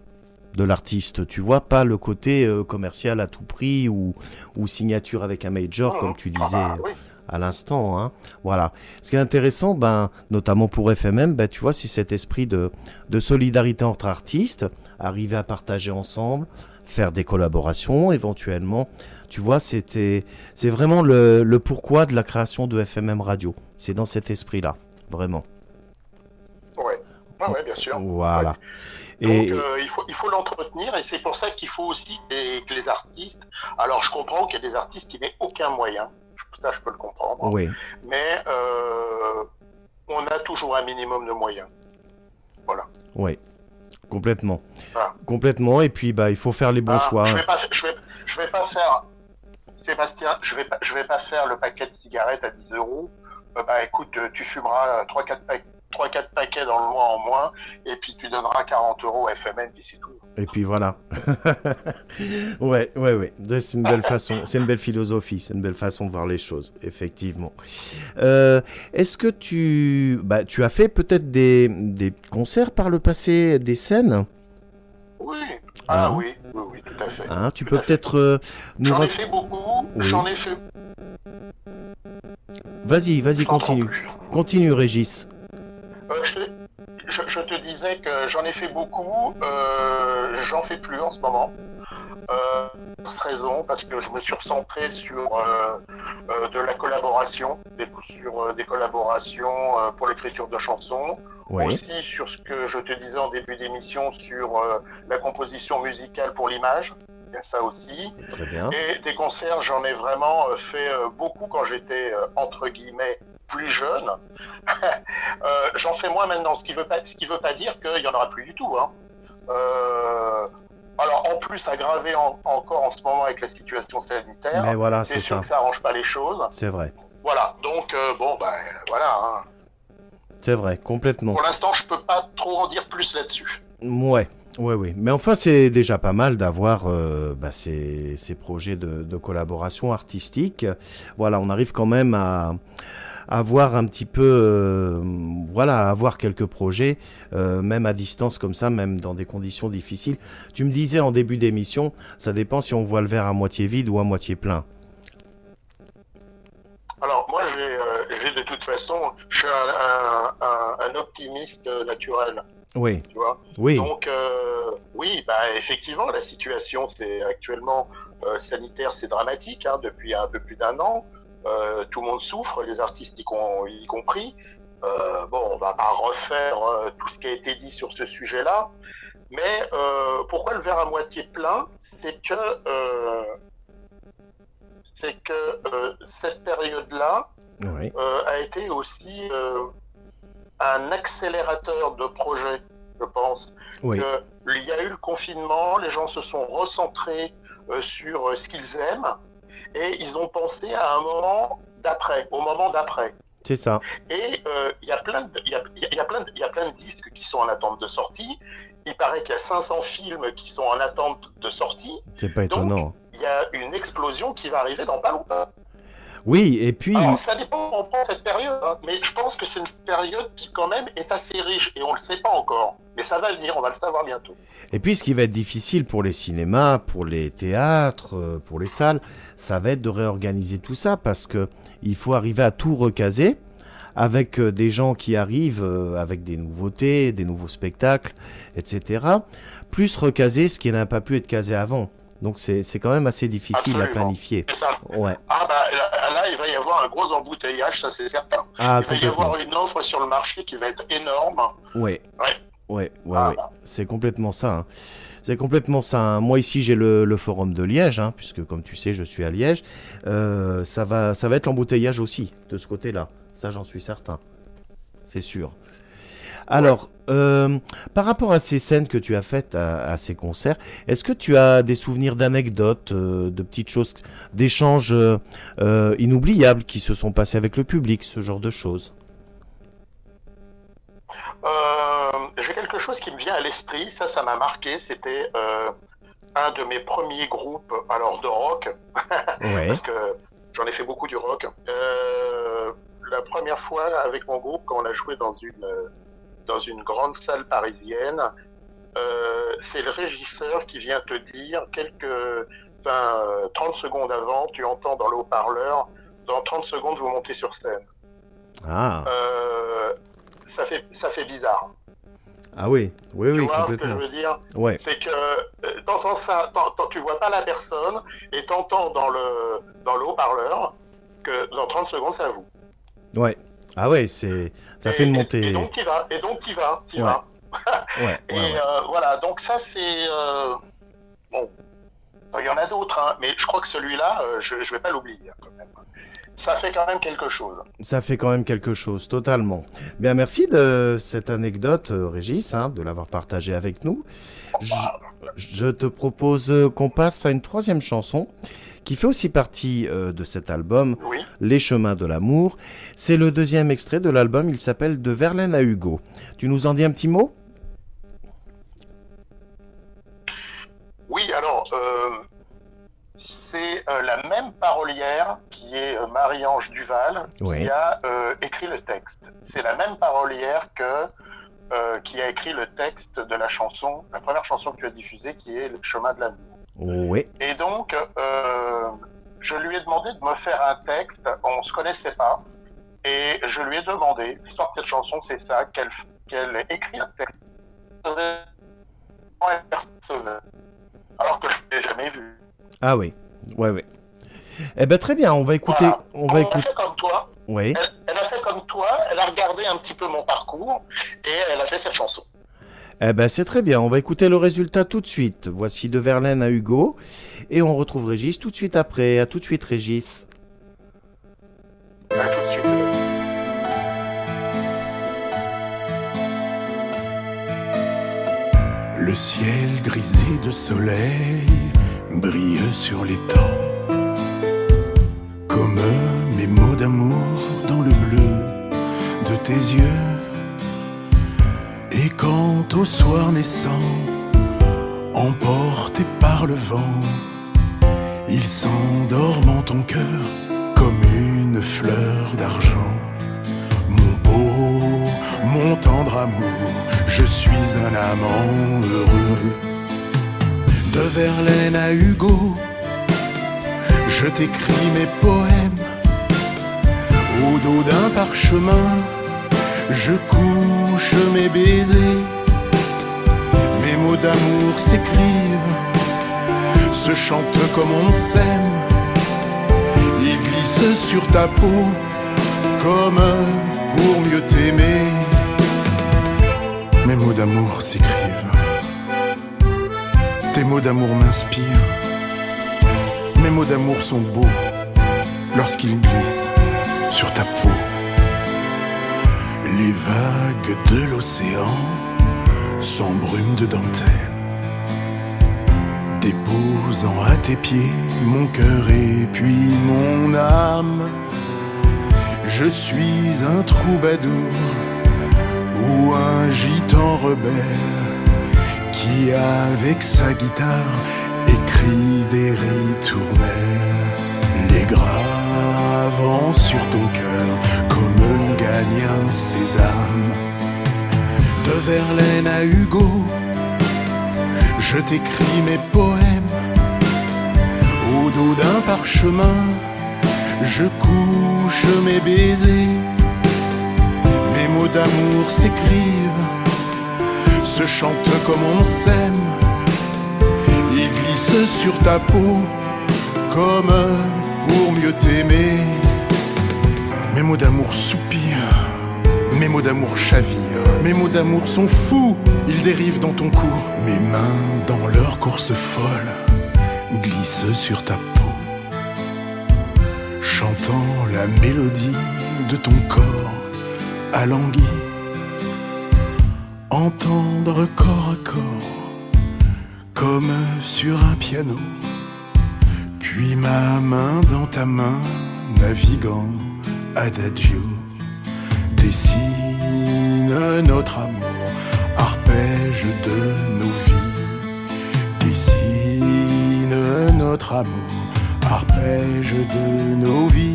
S1: de l'artiste, tu vois, pas le côté commercial à tout prix ou signature avec un major, comme tu disais
S3: oui.
S1: à l'instant. Hein. Voilà. Ce qui est intéressant, notamment pour FMM, tu vois, c'est cet esprit de solidarité entre artistes, arriver à partager ensemble, faire des collaborations éventuellement. Tu vois, c'est vraiment le pourquoi de la création de FMM Radio. C'est dans cet esprit-là, vraiment.
S3: Oui, bien sûr.
S1: Voilà.
S3: Ouais. Donc, il faut l'entretenir et c'est pour ça qu'il faut aussi que les artistes... Alors, je comprends qu'il y a des artistes qui n'aient aucun moyen. Ça, je peux le comprendre.
S1: Oui.
S3: Mais on a toujours un minimum de moyens. Voilà.
S1: Oui, complètement.
S3: Voilà.
S1: Complètement. Et puis, il faut faire les bons choix.
S3: Je vais pas faire... Sébastien, je vais pas faire le paquet de cigarettes à 10 €. Écoute, tu fumeras 3-4 paquets dans le mois en moins, et puis tu donneras 40 € à FMM, puis c'est tout.
S1: Et puis voilà. Ouais. C'est une belle façon, c'est une belle philosophie, c'est une belle façon de voir les choses, effectivement. Est-ce que tu as fait peut-être des concerts par le passé, des scènes ?
S3: Oui. Oui, tout à fait.
S1: Tu peux peut-être nous...
S3: J'en ai fait beaucoup,
S1: oui.
S3: J'en ai fait...
S1: Vas-y, continue. Continue, Régis.
S3: Je te disais que j'en ai fait beaucoup. J'en fais plus en ce moment. Pour cette raison, parce que je me suis recentré sur de la collaboration, sur des collaborations pour l'écriture de chansons.
S1: Oui.
S3: Aussi sur ce que je te disais en début d'émission sur la composition musicale pour l'image. Il y a ça aussi.
S1: Très bien.
S3: Et des concerts, j'en ai vraiment fait beaucoup quand j'étais entre guillemets plus jeune. J'en fais moins maintenant, ce qui veut pas dire qu'il y en aura plus du tout. Hein. Alors en plus aggravé encore en ce moment avec la situation sanitaire.
S1: Mais voilà,
S3: c'est
S1: c'est
S3: sûr
S1: ça.
S3: que ça arrange pas les choses.
S1: C'est vrai.
S3: Voilà, donc voilà. Hein.
S1: C'est vrai, complètement.
S3: Pour l'instant, je peux pas trop en dire plus là-dessus.
S1: Ouais. Oui. Mais enfin, c'est déjà pas mal d'avoir ces projets de collaboration artistique. Voilà, on arrive quand même à avoir un petit peu, à avoir quelques projets, même à distance comme ça, même dans des conditions difficiles. Tu me disais en début d'émission, ça dépend si on voit le verre à moitié vide ou à moitié plein.
S3: Alors moi, j'ai de toute façon, je suis un optimiste naturel.
S1: Oui.
S3: Tu vois.
S1: Oui.
S3: Donc oui, effectivement, la situation c'est actuellement sanitaire, c'est dramatique hein, depuis un peu plus d'un an. Tout le monde souffre, les artistes y compris. On va pas refaire tout ce qui a été dit sur ce sujet-là, mais pourquoi le verre à moitié plein, c'est que cette période-là
S1: Oui.
S3: a été aussi un accélérateur de projets, je pense.
S1: Oui.
S3: Il y a eu le confinement, les gens se sont recentrés sur ce qu'ils aiment et ils ont pensé à un moment d'après, au moment d'après.
S1: C'est ça.
S3: Et il y a plein de disques qui sont en attente de sortie. Il paraît qu'il y a 500 films qui sont en attente de sortie.
S1: C'est pas étonnant.
S3: Donc, il y a une explosion qui va arriver dans pas longtemps.
S1: Oui, et puis...
S3: Alors, ça dépend comment on prend cette période, hein, mais je pense que c'est une période qui quand même est assez riche et on le sait pas encore. Mais ça va venir, on va le savoir bientôt.
S1: Et puis ce qui va être difficile pour les cinémas, pour les théâtres, pour les salles, ça va être de réorganiser tout ça parce que il faut arriver à tout recaser avec des gens qui arrivent avec des nouveautés, des nouveaux spectacles, etc. Plus recaser ce qui n'a pas pu être casé avant. Donc c'est quand même assez difficile
S3: Absolument.
S1: à planifier.
S3: C'est ça.
S1: Ouais.
S3: Là, il va y avoir un gros embouteillage, ça c'est certain.
S1: Ah,
S3: Il va y avoir une offre sur le marché qui va être énorme.
S1: Ouais.
S3: Ouais.
S1: Ouais. C'est complètement ça. Hein. C'est complètement ça. Hein. Moi ici j'ai le forum de Liège, hein, puisque comme tu sais je suis à Liège. Ça va être l'embouteillage aussi de ce côté-là. Ça j'en suis certain. C'est sûr. Alors, par rapport à ces scènes que tu as faites à ces concerts, est-ce que tu as des souvenirs d'anecdotes, de petites choses, d'échanges inoubliables qui se sont passés avec le public, ce genre de choses?
S3: J'ai quelque chose qui me vient à l'esprit, ça m'a marqué, c'était un de mes premiers groupes de rock,
S1: Ouais.
S3: parce que j'en ai fait beaucoup du rock. La première fois avec mon groupe, quand on a joué dans une grande salle parisienne, c'est le régisseur qui vient te dire 30 secondes avant, tu entends dans le haut-parleur, dans 30 secondes vous montez sur scène.
S1: Ah.
S3: Ça fait bizarre.
S1: Ah oui,
S3: Tu vois ce que je
S1: complètement.
S3: veux dire?
S1: Ouais.
S3: C'est que t'entends ça, tu vois pas la personne et t'entends dans le haut-parleur que dans 30 secondes c'est à vous.
S1: Ouais. Ah ouais, ça fait une montée.
S3: Et donc t'y vas.
S1: Ouais. Ouais.
S3: Et voilà, donc ça c'est bon. Il y en a d'autres, hein, mais je crois que celui-là, je vais pas l'oublier hein, quand même. Ça fait quand même quelque chose.
S1: Ça fait quand même quelque chose, totalement. Bien, merci de cette anecdote, Régis, hein, de l'avoir partagée avec nous. Je te propose qu'on passe à une troisième chanson qui fait aussi partie de cet album,
S3: Oui.
S1: Les Chemins de l'amour. C'est le deuxième extrait de l'album, il s'appelle De Verlaine à Hugo. Tu nous en dis un petit mot ?
S3: Oui, alors, c'est la même parolière qui est Marie-Ange Duval
S1: Oui.
S3: qui a écrit le texte. C'est la même parolière qui a écrit le texte de la chanson, la première chanson que tu as diffusée, qui est Le Chemin de l'amour.
S1: Oui.
S3: Et donc, je lui ai demandé de me faire un texte, on ne se connaissait pas, et je lui ai demandé, l'histoire de cette chanson, c'est ça, qu'elle écrit un texte personnel, alors que je ne l'ai jamais vu.
S1: Ah oui, ouais. Eh ben très bien, on va écouter.
S3: Voilà.
S1: On va
S3: Elle a
S1: écouter.
S3: fait comme toi.
S1: Oui.
S3: Elle a fait comme toi. Elle a regardé un petit peu mon parcours et elle a fait cette chanson.
S1: Eh ben c'est très bien, on va écouter le résultat tout de suite. Voici de Verlaine à Hugo et on retrouve Régis tout de suite après. À tout de suite Régis.
S3: À tout de suite.
S4: Le ciel grisé de soleil brille sur l'étang, comme mes mots d'amour dans le bleu de tes yeux. Et quand au soir naissant, emporté par le vent, il s'endorme en ton cœur comme une fleur d'argent. Mon beau, mon tendre amour, je suis un amant heureux. De Verlaine à Hugo, je t'écris mes poèmes. Au dos d'un parchemin, je couche mes baisers. Mes mots d'amour s'écrivent, se chantent comme on s'aime. Ils glissent sur ta peau comme pour mieux t'aimer. Mes mots d'amour s'écrivent, tes mots d'amour m'inspirent. Mes mots d'amour sont beaux lorsqu'ils glissent sur ta peau. Les vagues de l'océan s'embrument de dentelle, déposant à tes pieds mon cœur et puis mon âme. Je suis un troubadour ou un gitan rebelle qui avec sa guitare écrit des ritournelles, les gravant sur ton cœur comme on gagne un sésame. De Verlaine à Hugo, je t'écris mes poèmes. Au dos d'un parchemin, je couche mes baisers. Mes mots d'amour s'écrivent, se chantent comme on s'aime. Ils glissent sur ta peau comme pour mieux t'aimer. Mes mots d'amour soupirent, mes mots d'amour chavirent. Mes mots d'amour sont fous, ils dérivent dans ton cou. Mes mains dans leur course folle glissent sur ta peau, chantant la mélodie de ton corps alangui. Entendre corps à corps comme sur un piano, puis ma main dans ta main naviguant adagio dessine notre amour, arpège de nos vies. Dessine notre amour, arpège de nos vies.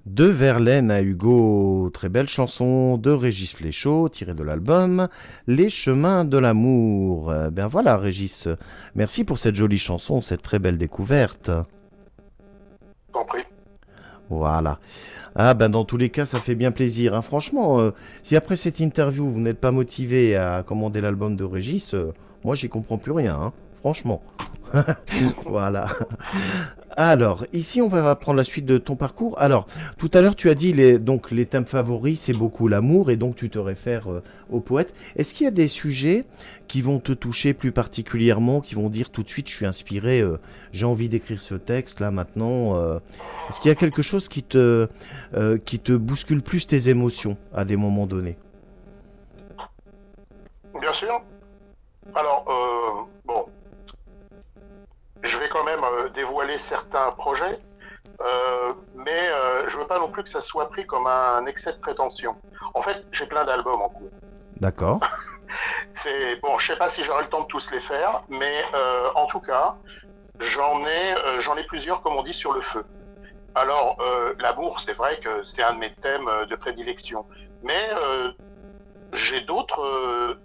S1: De Verlaine à Hugo, très belle chanson de Régis Fléchaut, tirée de l'album Les Chemins de l'amour. Ben voilà Régis, merci pour cette jolie chanson, cette très belle découverte.
S3: Compris.
S1: Voilà. Ah ben dans tous les cas ça fait bien plaisir. Hein. Franchement, si après cette interview vous n'êtes pas motivé à commander l'album de Régis, moi j'y comprends plus rien. Hein. Franchement. Voilà. Alors, ici, on va prendre la suite de ton parcours. Alors, tout à l'heure, tu as dit les thèmes favoris, c'est beaucoup l'amour, et donc tu te réfères au poète. Est-ce qu'il y a des sujets qui vont te toucher plus particulièrement, qui vont dire tout de suite, je suis inspiré, j'ai envie d'écrire ce texte là maintenant. Est-ce qu'il y a quelque chose qui te bouscule plus tes émotions à des moments donnés?
S3: Bien sûr. Alors, bon. Je vais quand même dévoiler certains projets, mais je veux pas non plus que ça soit pris comme un excès de prétention. En fait, j'ai plein d'albums en cours.
S1: D'accord.
S3: C'est bon, je sais pas si j'aurai le temps de tous les faire, mais en tout cas, j'en ai plusieurs, comme on dit, sur le feu. Alors, l'amour, c'est vrai que c'est un de mes thèmes de prédilection, mais j'ai d'autres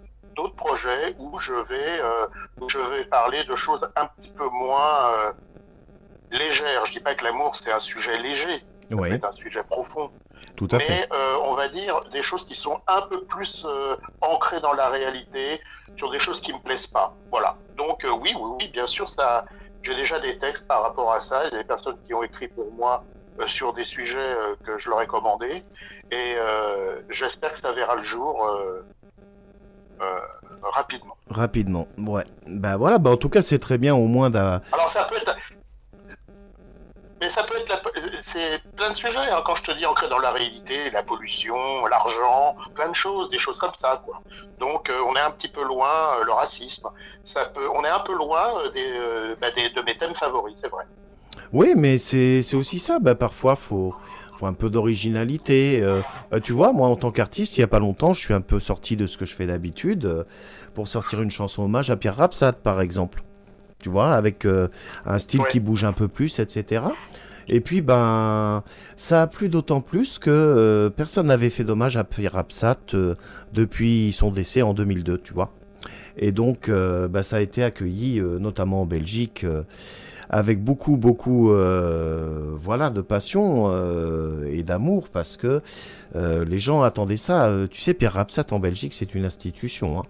S3: projets où je vais parler de choses un petit peu moins légères. Je dis pas que l'amour c'est un sujet léger,
S1: Oui.
S3: c'est un sujet profond,
S1: Tout à fait.
S3: on va dire des choses qui sont un peu plus ancrées dans la réalité, sur des choses qui me plaisent pas. Voilà. Donc oui, bien sûr, ça, j'ai déjà des textes par rapport à ça. Il y a des personnes qui ont écrit pour moi sur des sujets que je leur ai commandés, et j'espère que ça verra le jour rapidement.
S1: Rapidement, ouais. Bah voilà, bah en tout cas c'est très bien au moins
S3: Alors ça peut être... Mais ça peut être... C'est plein de sujets, hein, quand je te dis ancré dans la réalité, la pollution, l'argent, plein de choses, des choses comme ça, quoi. Donc on est un petit peu loin, le racisme, on est un peu loin de mes thèmes favoris, c'est vrai.
S1: Oui, mais c'est aussi ça, bah parfois faut un peu d'originalité. Tu vois, moi en tant qu'artiste, il y a pas longtemps, je suis un peu sorti de ce que je fais d'habitude pour sortir une chanson hommage à Pierre Rapsat par exemple. Tu vois, avec un style qui bouge un peu plus, etc. Et puis, ben, ça a plu d'autant plus que personne n'avait fait d'hommage à Pierre Rapsat depuis son décès en 2002, tu vois. Et donc, ça a été accueilli, notamment en Belgique, avec beaucoup, de passion et d'amour, parce que les gens attendaient ça. Tu sais, Pierre Rapsat en Belgique, c'est une institution. Hein.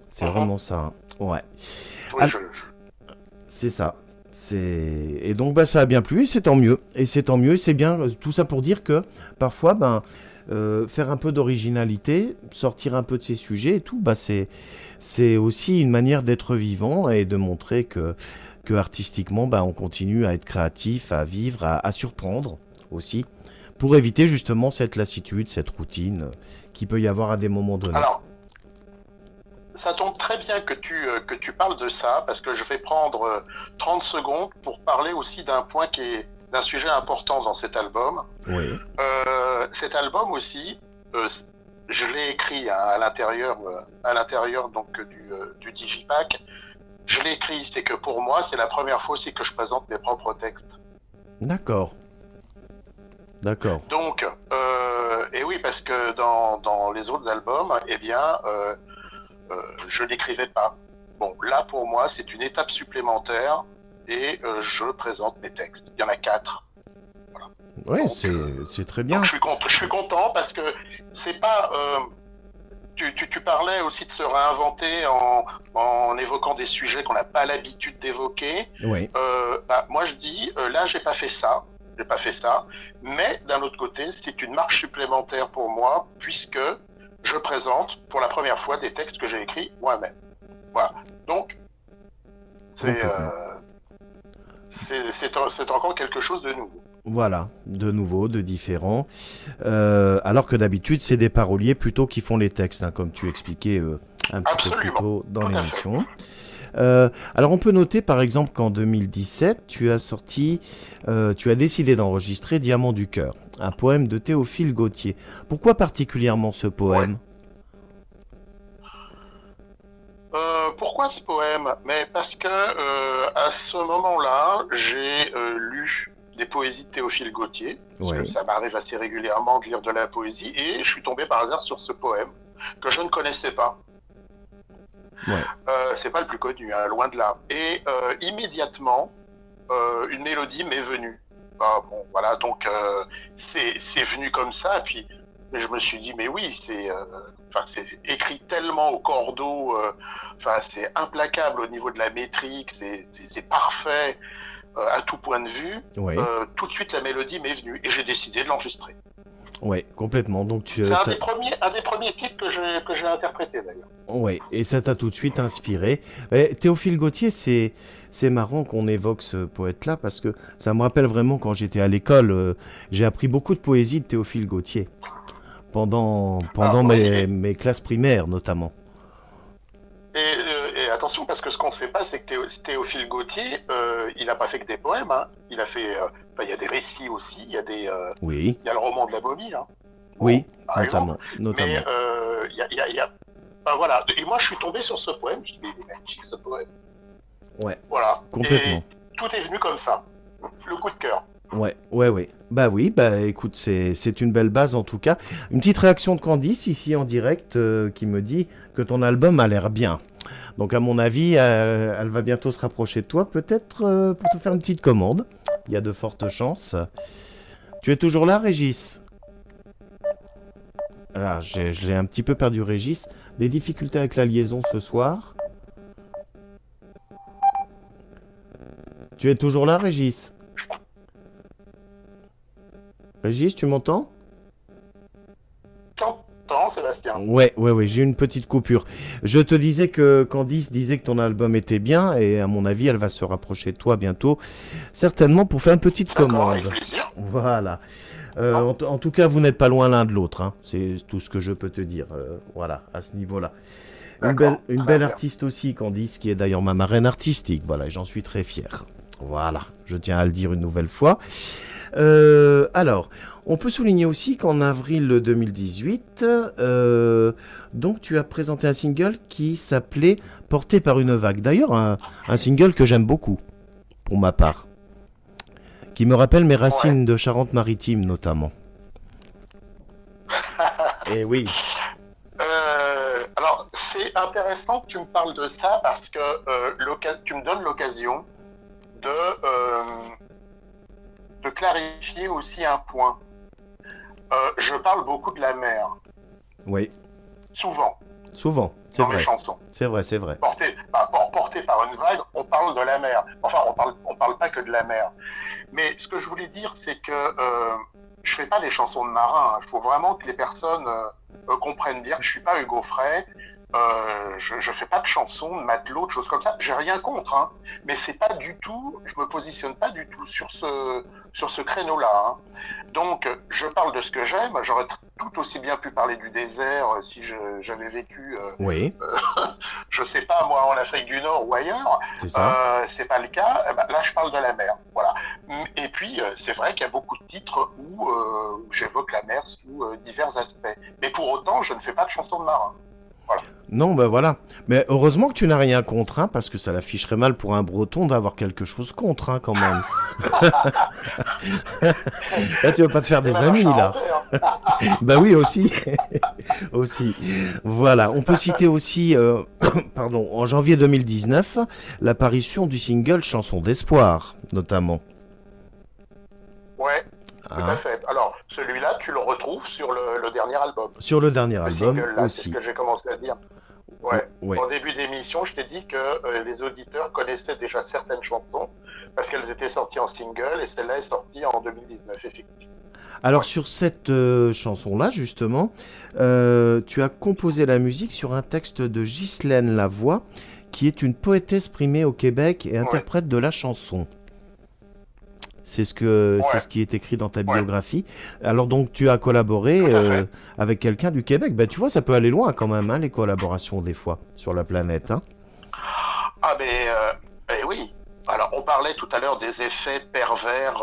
S1: C'est vraiment ça. Hein. Ouais.
S3: Oui,
S1: c'est ça. Et donc ça a bien plu et c'est tant mieux. Et c'est bien. Tout ça pour dire que parfois, faire un peu d'originalité, sortir un peu de ces sujets et tout, c'est aussi une manière d'être vivant et de montrer que artistiquement, on continue à être créatif, à vivre, à surprendre aussi, pour éviter justement cette lassitude, cette routine qui peut y avoir à des moments donnés.
S3: Alors, ça tombe très bien que tu parles de ça, parce que je vais prendre 30 secondes pour parler aussi d'un d'un sujet important dans cet album.
S1: Oui.
S3: Cet album aussi, je l'ai écrit à l'intérieur donc du Digipack. Je l'ai écrit, c'est que pour moi, c'est la première fois aussi que je présente mes propres textes.
S1: D'accord.
S3: Donc, et oui, parce que dans les autres albums, je n'écrivais pas. Bon, là, pour moi, c'est une étape supplémentaire et je présente mes textes. Il y en a 4. Voilà.
S1: Oui, c'est très bien.
S3: Donc, je suis content parce que c'est pas... Tu parlais aussi de se réinventer en évoquant des sujets qu'on n'a pas l'habitude d'évoquer.
S1: Oui.
S3: Moi, je dis, là, j'ai pas fait ça, mais d'un autre côté, c'est une marche supplémentaire pour moi, puisque je présente pour la première fois des textes que j'ai écrits moi-même. Voilà. Donc, c'est encore quelque chose de nouveau.
S1: Voilà, de nouveau, de différent. Alors que d'habitude, c'est des paroliers plutôt qui font les textes, hein, comme tu expliquais un petit peu plus tôt dans l'émission. Alors on peut noter par exemple qu'en 2017, tu as décidé d'enregistrer Diamant du cœur, un poème de Théophile Gautier. Pourquoi particulièrement ce poème ?
S3: Pourquoi ce poème ? Mais parce que à ce moment-là, j'ai lu des poésies de Théophile Gautier, parce que ça m'arrive assez régulièrement de lire de la poésie, et je suis tombé par hasard sur ce poème que je ne connaissais pas.
S1: Ouais.
S3: C'est pas le plus connu, hein, loin de là. Et immédiatement, une mélodie m'est venue. Bon, voilà, donc c'est venu comme ça, et puis je me suis dit, mais oui, c'est écrit tellement au cordeau, c'est implacable au niveau de la métrique, c'est parfait à tout point de vue.
S1: Ouais.
S3: Tout de suite, la mélodie m'est venue, et j'ai décidé de l'enregistrer.
S1: Ouais, complètement. Donc
S3: c'est un des premiers titres que j'ai interprété d'ailleurs.
S1: Ouais, et ça t'a tout de suite inspiré. Théophile Gautier, c'est marrant qu'on évoque ce poète-là parce que ça me rappelle vraiment quand j'étais à l'école, j'ai appris beaucoup de poésie de Théophile Gautier pendant mes classes primaires notamment.
S3: Et attention, parce que ce qu'on ne sait pas, c'est que Théophile Gautier, il n'a pas fait que des poèmes. Hein. Il a fait, il y a des récits aussi. Il y a
S1: oui.
S3: Il y a le roman de la momie. Hein.
S1: Oui,
S3: Notamment.
S1: Mais
S3: voilà. Et moi, je suis tombé sur ce poème. Je me suis dit, mais il est magnifique ce poème.
S1: Ouais.
S3: Voilà.
S1: Complètement.
S3: Et tout est venu comme ça. Le coup de cœur.
S1: Ouais. Bah oui, écoute, c'est une belle base en tout cas. Une petite réaction de Candice ici en direct qui me dit que ton album a l'air bien. Donc à mon avis, elle va bientôt se rapprocher de toi, peut-être pour te faire une petite commande. Il y a de fortes chances. Tu es toujours là, Régis? Alors, j'ai un petit peu perdu Régis. Des difficultés avec la liaison ce soir. Tu es toujours là, Régis? Régis, tu m'entends?
S3: T'entends, Sébastien?
S1: Ouais, j'ai eu une petite coupure. Je te disais que Candice disait que ton album était bien et à mon avis, elle va se rapprocher de toi bientôt, certainement pour faire une petite
S3: D'accord, avec
S1: commande.
S3: plaisir.
S1: Voilà. En tout cas, vous n'êtes pas loin l'un de l'autre, hein. C'est tout ce que je peux te dire. Voilà, à ce niveau-là.
S3: D'accord,
S1: Une
S3: très
S1: belle
S3: bien.
S1: artiste aussi, Candice, qui est d'ailleurs ma marraine artistique. Voilà, et j'en suis très fier. Voilà, je tiens à le dire une nouvelle fois. Alors, on peut souligner aussi qu'en avril 2018, donc tu as présenté un single qui s'appelait Porté par une vague. D'ailleurs, un single que j'aime beaucoup, pour ma part, qui me rappelle mes racines de Charente-Maritime notamment. Eh oui.
S3: Alors, c'est intéressant que tu me parles de ça parce que tu me donnes l'occasion de clarifier aussi un point. Je parle beaucoup de la mer,
S1: Oui,
S3: souvent,
S1: souvent, c'est
S3: dans mes
S1: vrai.
S3: chansons.
S1: C'est vrai, c'est vrai.
S3: Porté par une vague, on parle de la mer. Enfin, on parle pas que de la mer. Mais ce que je voulais dire, c'est que je fais pas des chansons de marins. Il faut vraiment que les personnes comprennent bien que je suis pas Hugo Frey. Je fais pas de chansons, de matelots, de choses comme ça. J'ai rien contre, hein. Mais c'est pas du tout. Je me positionne pas du tout sur ce créneau-là, hein. Donc, je parle de ce que j'aime. J'aurais tout aussi bien pu parler du désert si j'avais vécu,
S1: Oui,
S3: je sais pas moi, en Afrique du Nord ou ailleurs.
S1: c'est ça.
S3: C'est pas le cas. Là, je parle de la mer. Voilà. Et puis, c'est vrai qu'il y a beaucoup de titres où j'évoque la mer sous divers aspects. Mais pour autant, je ne fais pas de chansons de marin.
S1: Non, ben voilà. Mais heureusement que tu n'as rien contre, hein, parce que ça l'afficherait mal pour un breton d'avoir quelque chose contre, hein, quand même. Là, tu vas pas te faire des
S3: Même un
S1: amis, là.
S3: Charentais, hein.
S1: Bah oui, aussi. Aussi. Voilà. On peut citer aussi, pardon, en janvier 2019, l'apparition du single Chanson d'espoir, notamment.
S3: Ouais, tout
S1: Hein.
S3: à fait. Alors, celui-là, tu le retrouves sur le dernier album.
S1: Sur le dernier
S3: Le
S1: album
S3: single, là, c'est
S1: aussi.
S3: ce que j'ai commencé à dire. Ouais.
S1: Ouais.
S3: En début d'émission, je t'ai dit que les auditeurs connaissaient déjà certaines chansons parce qu'elles étaient sorties en single et celle-là est sortie en 2019, effectivement.
S1: Alors sur cette chanson-là, justement, tu as composé la musique sur un texte de Ghislaine Lavoie, qui est une poétesse primée au Québec et interprète de la chanson. C'est ce qui est écrit dans ta biographie. Alors donc tu as collaboré
S3: Tout à fait.
S1: avec quelqu'un du Québec. Ben, tu vois, ça peut aller loin quand même, hein, les collaborations des fois sur la planète. Hein.
S3: Ah, mais oui. Alors, on parlait tout à l'heure des effets pervers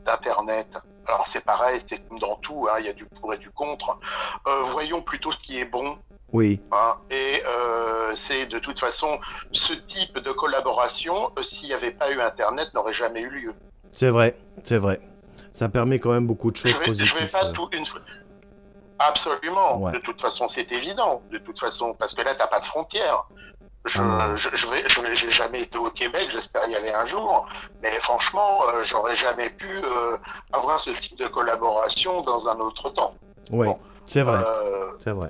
S3: d'Internet. Alors, c'est pareil, c'est comme dans tout, hein, il y a du pour et du contre. Voyons plutôt ce qui est bon.
S1: Oui,
S3: Hein, et c'est de toute façon, ce type de collaboration, s'il n'y avait pas eu Internet, n'aurait jamais eu lieu.
S1: c'est vrai, c'est vrai. Ça permet quand même beaucoup de choses
S3: Je vais
S1: positives.
S3: pas tout une fois. Absolument.
S1: Ouais.
S3: De toute façon, c'est évident. De toute façon, parce que là, t'as pas de frontières. J'ai jamais été au Québec. J'espère y aller un jour. Mais franchement, j'aurais jamais pu avoir ce type de collaboration dans un autre temps.
S1: Ouais,
S3: Bon.
S1: c'est vrai,
S3: Euh,
S1: c'est vrai.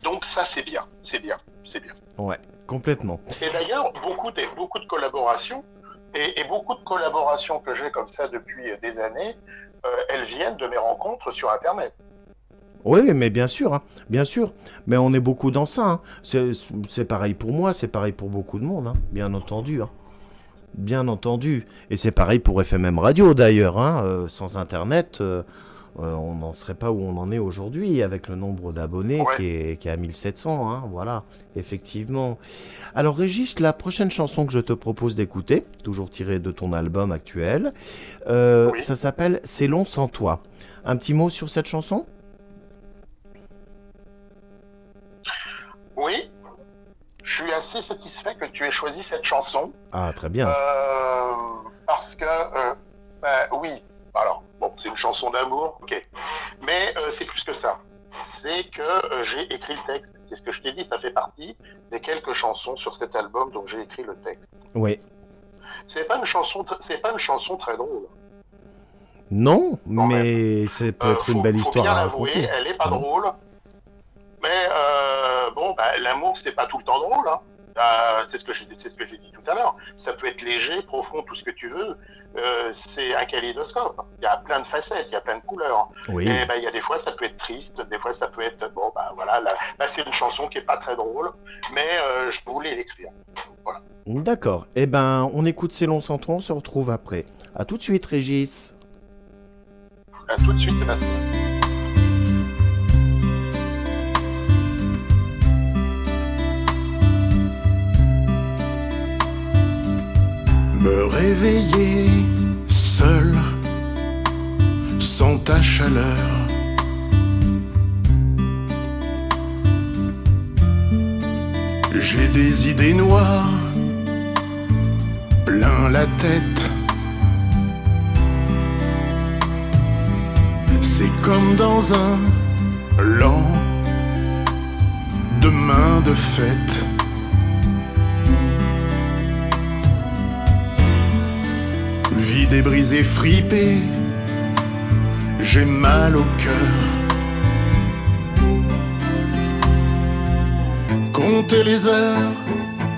S3: donc ça, c'est bien. C'est bien. C'est bien.
S1: Ouais, complètement.
S3: Et d'ailleurs, beaucoup de collaborations, et beaucoup de collaborations que j'ai comme ça depuis des années, elles viennent de mes rencontres sur Internet.
S1: Oui, mais bien sûr, hein, bien sûr. Mais on est beaucoup dans ça. Hein. C'est pareil pour moi, c'est pareil pour beaucoup de monde, hein, bien entendu. Hein. Bien entendu. Et c'est pareil pour FMM Radio d'ailleurs. Hein. Sans Internet, on n'en serait pas où on en est aujourd'hui, avec le nombre d'abonnés
S3: Ouais.
S1: qui est à 1700. Hein. Voilà, effectivement. Alors Régis, la prochaine chanson que je te propose d'écouter, toujours tirée de ton album actuel,
S3: Oui.
S1: ça s'appelle C'est long sans toi. Un petit mot sur cette chanson ?
S3: Oui, je suis assez satisfait que tu aies choisi cette chanson
S1: Ah, très bien.
S3: parce que, oui, alors, bon, c'est une chanson d'amour, ok, mais c'est plus que ça. C'est que j'ai écrit le texte. C'est ce que je t'ai dit, ça fait partie des quelques chansons sur cet album dont j'ai écrit le texte.
S1: Oui.
S3: C'est pas une chanson très drôle.
S1: Non,
S3: Bon,
S1: mais ça peut être une belle histoire
S3: faut bien
S1: à
S3: l'avouer,
S1: raconter.
S3: elle est pas drôle. Mais l'amour, c'est pas tout le temps drôle. Hein. C'est ce que j'ai dit tout à l'heure. Ça peut être léger, profond, tout ce que tu veux. C'est un kaléidoscope. Il y a plein de facettes, il y a plein de couleurs.
S1: Oui.
S3: Et il y a des fois, ça peut être triste, des fois, ça peut être là, c'est une chanson qui est pas très drôle, mais je voulais l'écrire. Voilà.
S1: D'accord. Eh ben, on écoute C'est long sans toi, on se retrouve après. À tout de suite, Régis.
S3: À tout de suite, Sébastien.
S4: Me réveiller seul, sans ta chaleur. J'ai des idées noires, plein la tête. C'est comme dans un lendemain de fête. Vide et brisé, fripé, j'ai mal au cœur. Compter les heures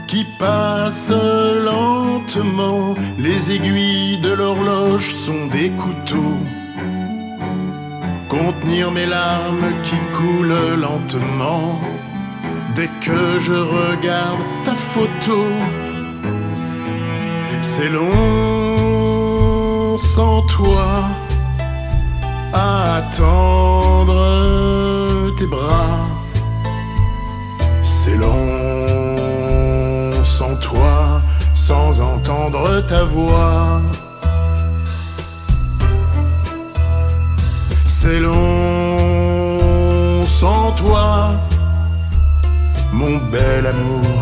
S4: qui passent lentement, les aiguilles de l'horloge sont des couteaux. Contenir mes larmes qui coulent lentement, dès que je regarde ta photo. C'est long sans toi, à attendre tes bras. C'est long sans toi, sans entendre ta voix. C'est long sans toi, mon bel amour.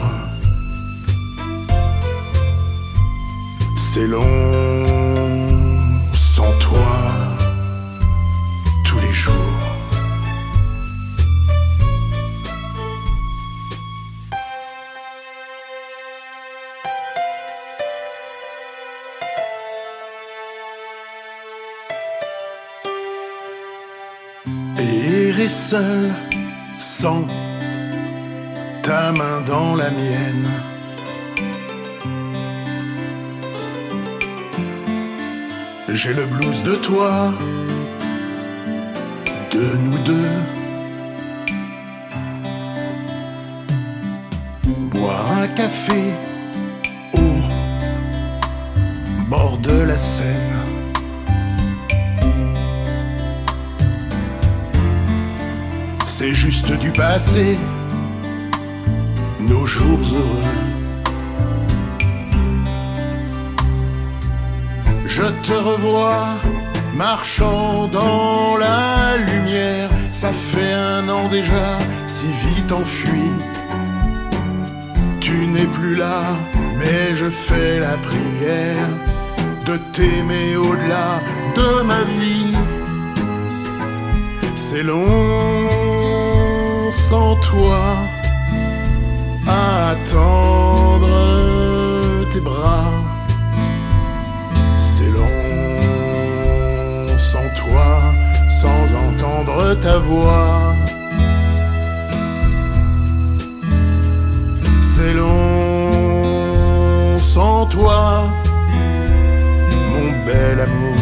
S4: C'est long sans toi, tous les jours. Errer seul, sans ta main dans la mienne. J'ai le blues de toi, de nous deux. Boire un café au bord de la Seine. C'est juste du passé, nos jours heureux. Je te revois marchant dans la lumière. Ça fait 1 an déjà, si vite enfui. Tu n'es plus là, mais je fais la prière de t'aimer au-delà de ma vie. C'est long sans toi, à attendre tes bras. C'est long sans toi, sans entendre ta voix. C'est long sans toi, mon bel amour.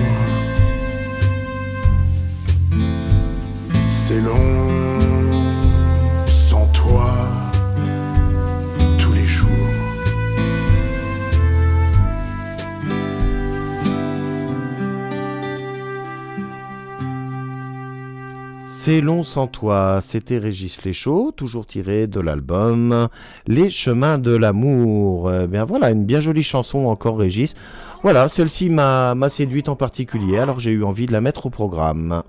S4: C'est long sans toi, tous les jours.
S1: C'est long sans toi, c'était Régis Fléchaud, toujours tiré de l'album Les chemins de l'amour. Bien voilà, une bien jolie chanson encore, Régis. Voilà, celle-ci m'a séduite en particulier, alors j'ai eu envie de la mettre au programme.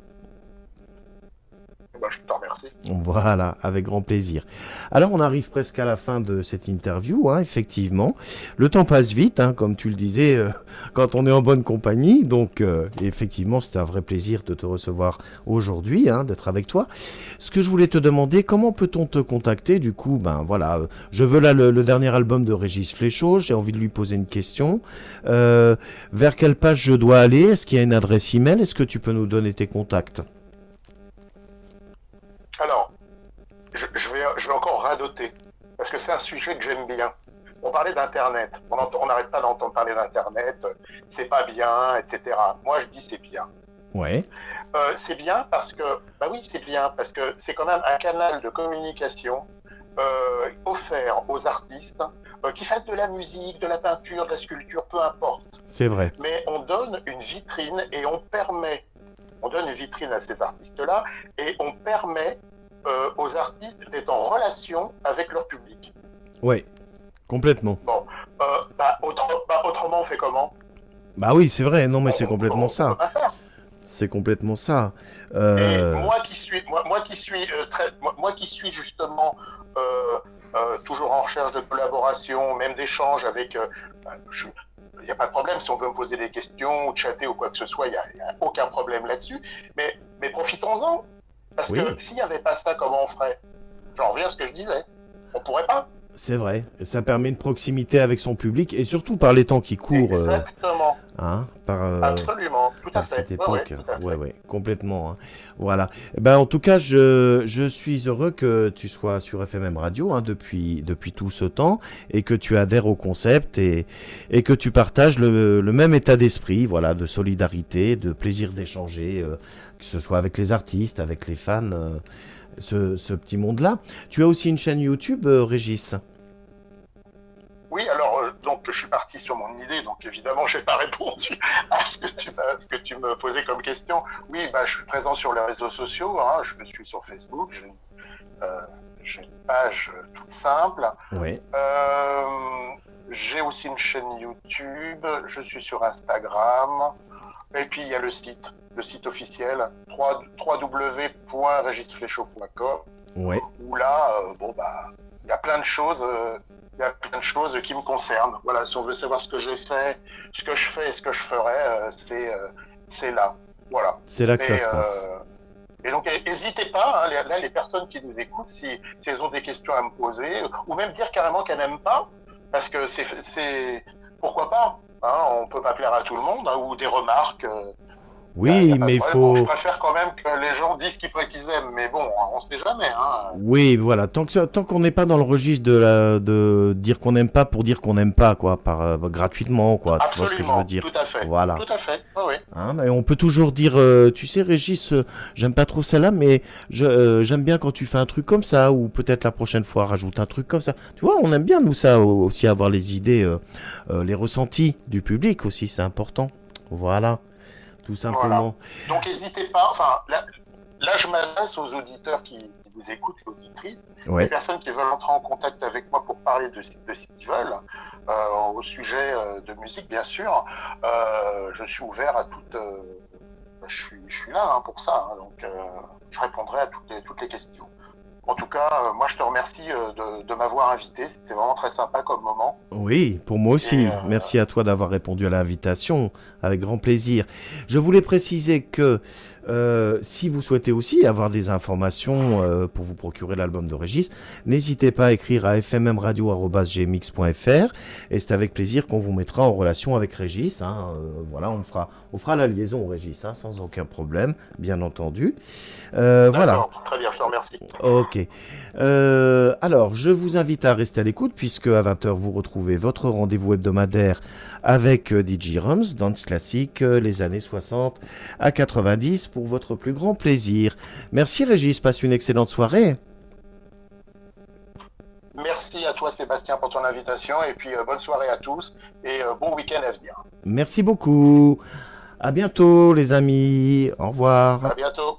S3: Je t'en remercie.
S1: Voilà, avec grand plaisir. Alors, on arrive presque à la fin de cette interview, hein, effectivement. Le temps passe vite, hein, comme tu le disais, quand on est en bonne compagnie. Donc, effectivement, c'était un vrai plaisir de te recevoir aujourd'hui, hein, d'être avec toi. Ce que je voulais te demander, comment peut-on te contacter? Du coup, je veux là le dernier album de Régis Fléchaud. J'ai envie de lui poser une question. Vers quelle page je dois aller? Est-ce qu'il y a une adresse email? Est-ce que tu peux nous donner tes contacts?
S3: Alors, je vais encore radoter, parce que c'est un sujet que j'aime bien. On parlait d'Internet, on n'arrête pas d'entendre parler d'Internet, c'est pas bien, etc. Moi, je dis c'est bien.
S1: Ouais.
S3: C'est bien parce que, c'est bien parce que c'est quand même un canal de communication offert aux artistes qui fassent de la musique, de la peinture, de la sculpture, peu importe.
S1: C'est vrai.
S3: Mais on donne une vitrine et on donne une vitrine à ces artistes-là et on permet aux artistes d'être en relation avec leur public.
S1: Ouais, complètement.
S3: Bon, autrement on fait comment?
S1: Bah oui, c'est vrai, non mais c'est complètement ça.
S3: On peut pas faire.
S1: C'est complètement ça.
S3: Et moi qui suis justement toujours en recherche de collaboration, même d'échange avec... il n'y a pas de problème si on veut me poser des questions ou chatter ou quoi que ce soit, il n'y a aucun problème là-dessus. Mais profitons-en. Parce que s'il n'y avait pas ça, comment on ferait? J'en reviens à ce que je disais. On pourrait pas.
S1: C'est vrai. Et ça permet une proximité avec son public et surtout par les temps qui courent.
S3: Exactement.
S1: Absolument.
S3: Tout à fait.
S1: Cette époque.
S3: Ouais,
S1: complètement. Hein. Voilà. En tout cas, je suis heureux que tu sois sur FMM Radio depuis tout ce temps et que tu adhères au concept et que tu partages le même état d'esprit, voilà, de solidarité, de plaisir d'échanger, que ce soit avec les artistes, avec les fans. Ce petit monde-là. Tu as aussi une chaîne YouTube, Régis?
S3: Oui, alors donc je suis parti sur mon idée, donc évidemment j'ai pas répondu à ce que tu me posais comme question. Oui, je suis présent sur les réseaux sociaux, hein, je me suis sur Facebook, j'ai une page toute simple.
S1: Oui.
S3: J'ai aussi une chaîne YouTube, je suis sur Instagram. Et puis il y a le site officiel www.regisfléchaud.com.
S1: Ouais.
S3: Où là, il y a plein de choses, qui me concernent. Voilà, si on veut savoir ce que j'ai fait, ce que je fais et ce que je ferai, c'est là. Voilà.
S1: C'est là que ça se passe.
S3: Et donc, n'hésitez pas, hein, là, les personnes qui nous écoutent, si elles ont des questions à me poser, ou même dire carrément qu'elles n'aiment pas, parce que c'est pourquoi pas. Hein, on peut pas plaire à tout le monde, hein, ou des remarques.
S1: Oui, mais il faut...
S3: Je préfère quand même que les gens disent qu'ils aiment, mais bon, on se sait jamais. Hein.
S1: Oui, voilà, tant qu'on n'est pas dans le registre de dire qu'on n'aime pas pour dire qu'on n'aime pas, quoi, gratuitement, quoi.
S3: Absolument,
S1: tu vois ce que je veux dire?
S3: Tout à fait.
S1: Voilà.
S3: Tout à fait, oui.
S1: Hein, mais on peut toujours dire, tu sais, Régis, j'aime pas trop celle-là, mais j'aime bien quand tu fais un truc comme ça, ou peut-être la prochaine fois rajoute un truc comme ça. Tu vois, on aime bien, nous, ça, aussi avoir les idées, les ressentis du public aussi, c'est important. Voilà. Tout simplement.
S3: Voilà. Donc n'hésitez pas, enfin là je m'adresse aux auditeurs qui vous écoutent et auditrices, les personnes qui veulent entrer en contact avec moi pour parler de ce qu'ils veulent, au sujet de musique bien sûr, je suis ouvert à toute... je suis là pour ça, hein, donc je répondrai à toutes les questions. En tout cas, moi je te remercie de m'avoir invité, c'était vraiment très sympa comme moment.
S1: Oui, pour moi aussi. Merci à toi d'avoir répondu à l'invitation, avec grand plaisir. Je voulais préciser que si vous souhaitez aussi avoir des informations pour vous procurer l'album de Régis, n'hésitez pas à écrire à fmmradio@gmx.fr et c'est avec plaisir qu'on vous mettra en relation avec Régis. Hein, voilà, on fera la liaison, Régis, hein, sans aucun problème, bien entendu. Voilà.
S3: Très bien, je te remercie.
S1: Ok. Alors, je vous invite à rester à l'écoute puisque à 20h, vous retrouvez votre rendez-vous hebdomadaire avec DJ Rums, dance classique, les années 60 à 90 pour votre plus grand plaisir. Merci Régis, passe une excellente soirée.
S3: Merci à toi Sébastien pour ton invitation et puis bonne soirée à tous et bon week-end à venir.
S1: Merci beaucoup. À bientôt les amis. Au revoir.
S3: À bientôt.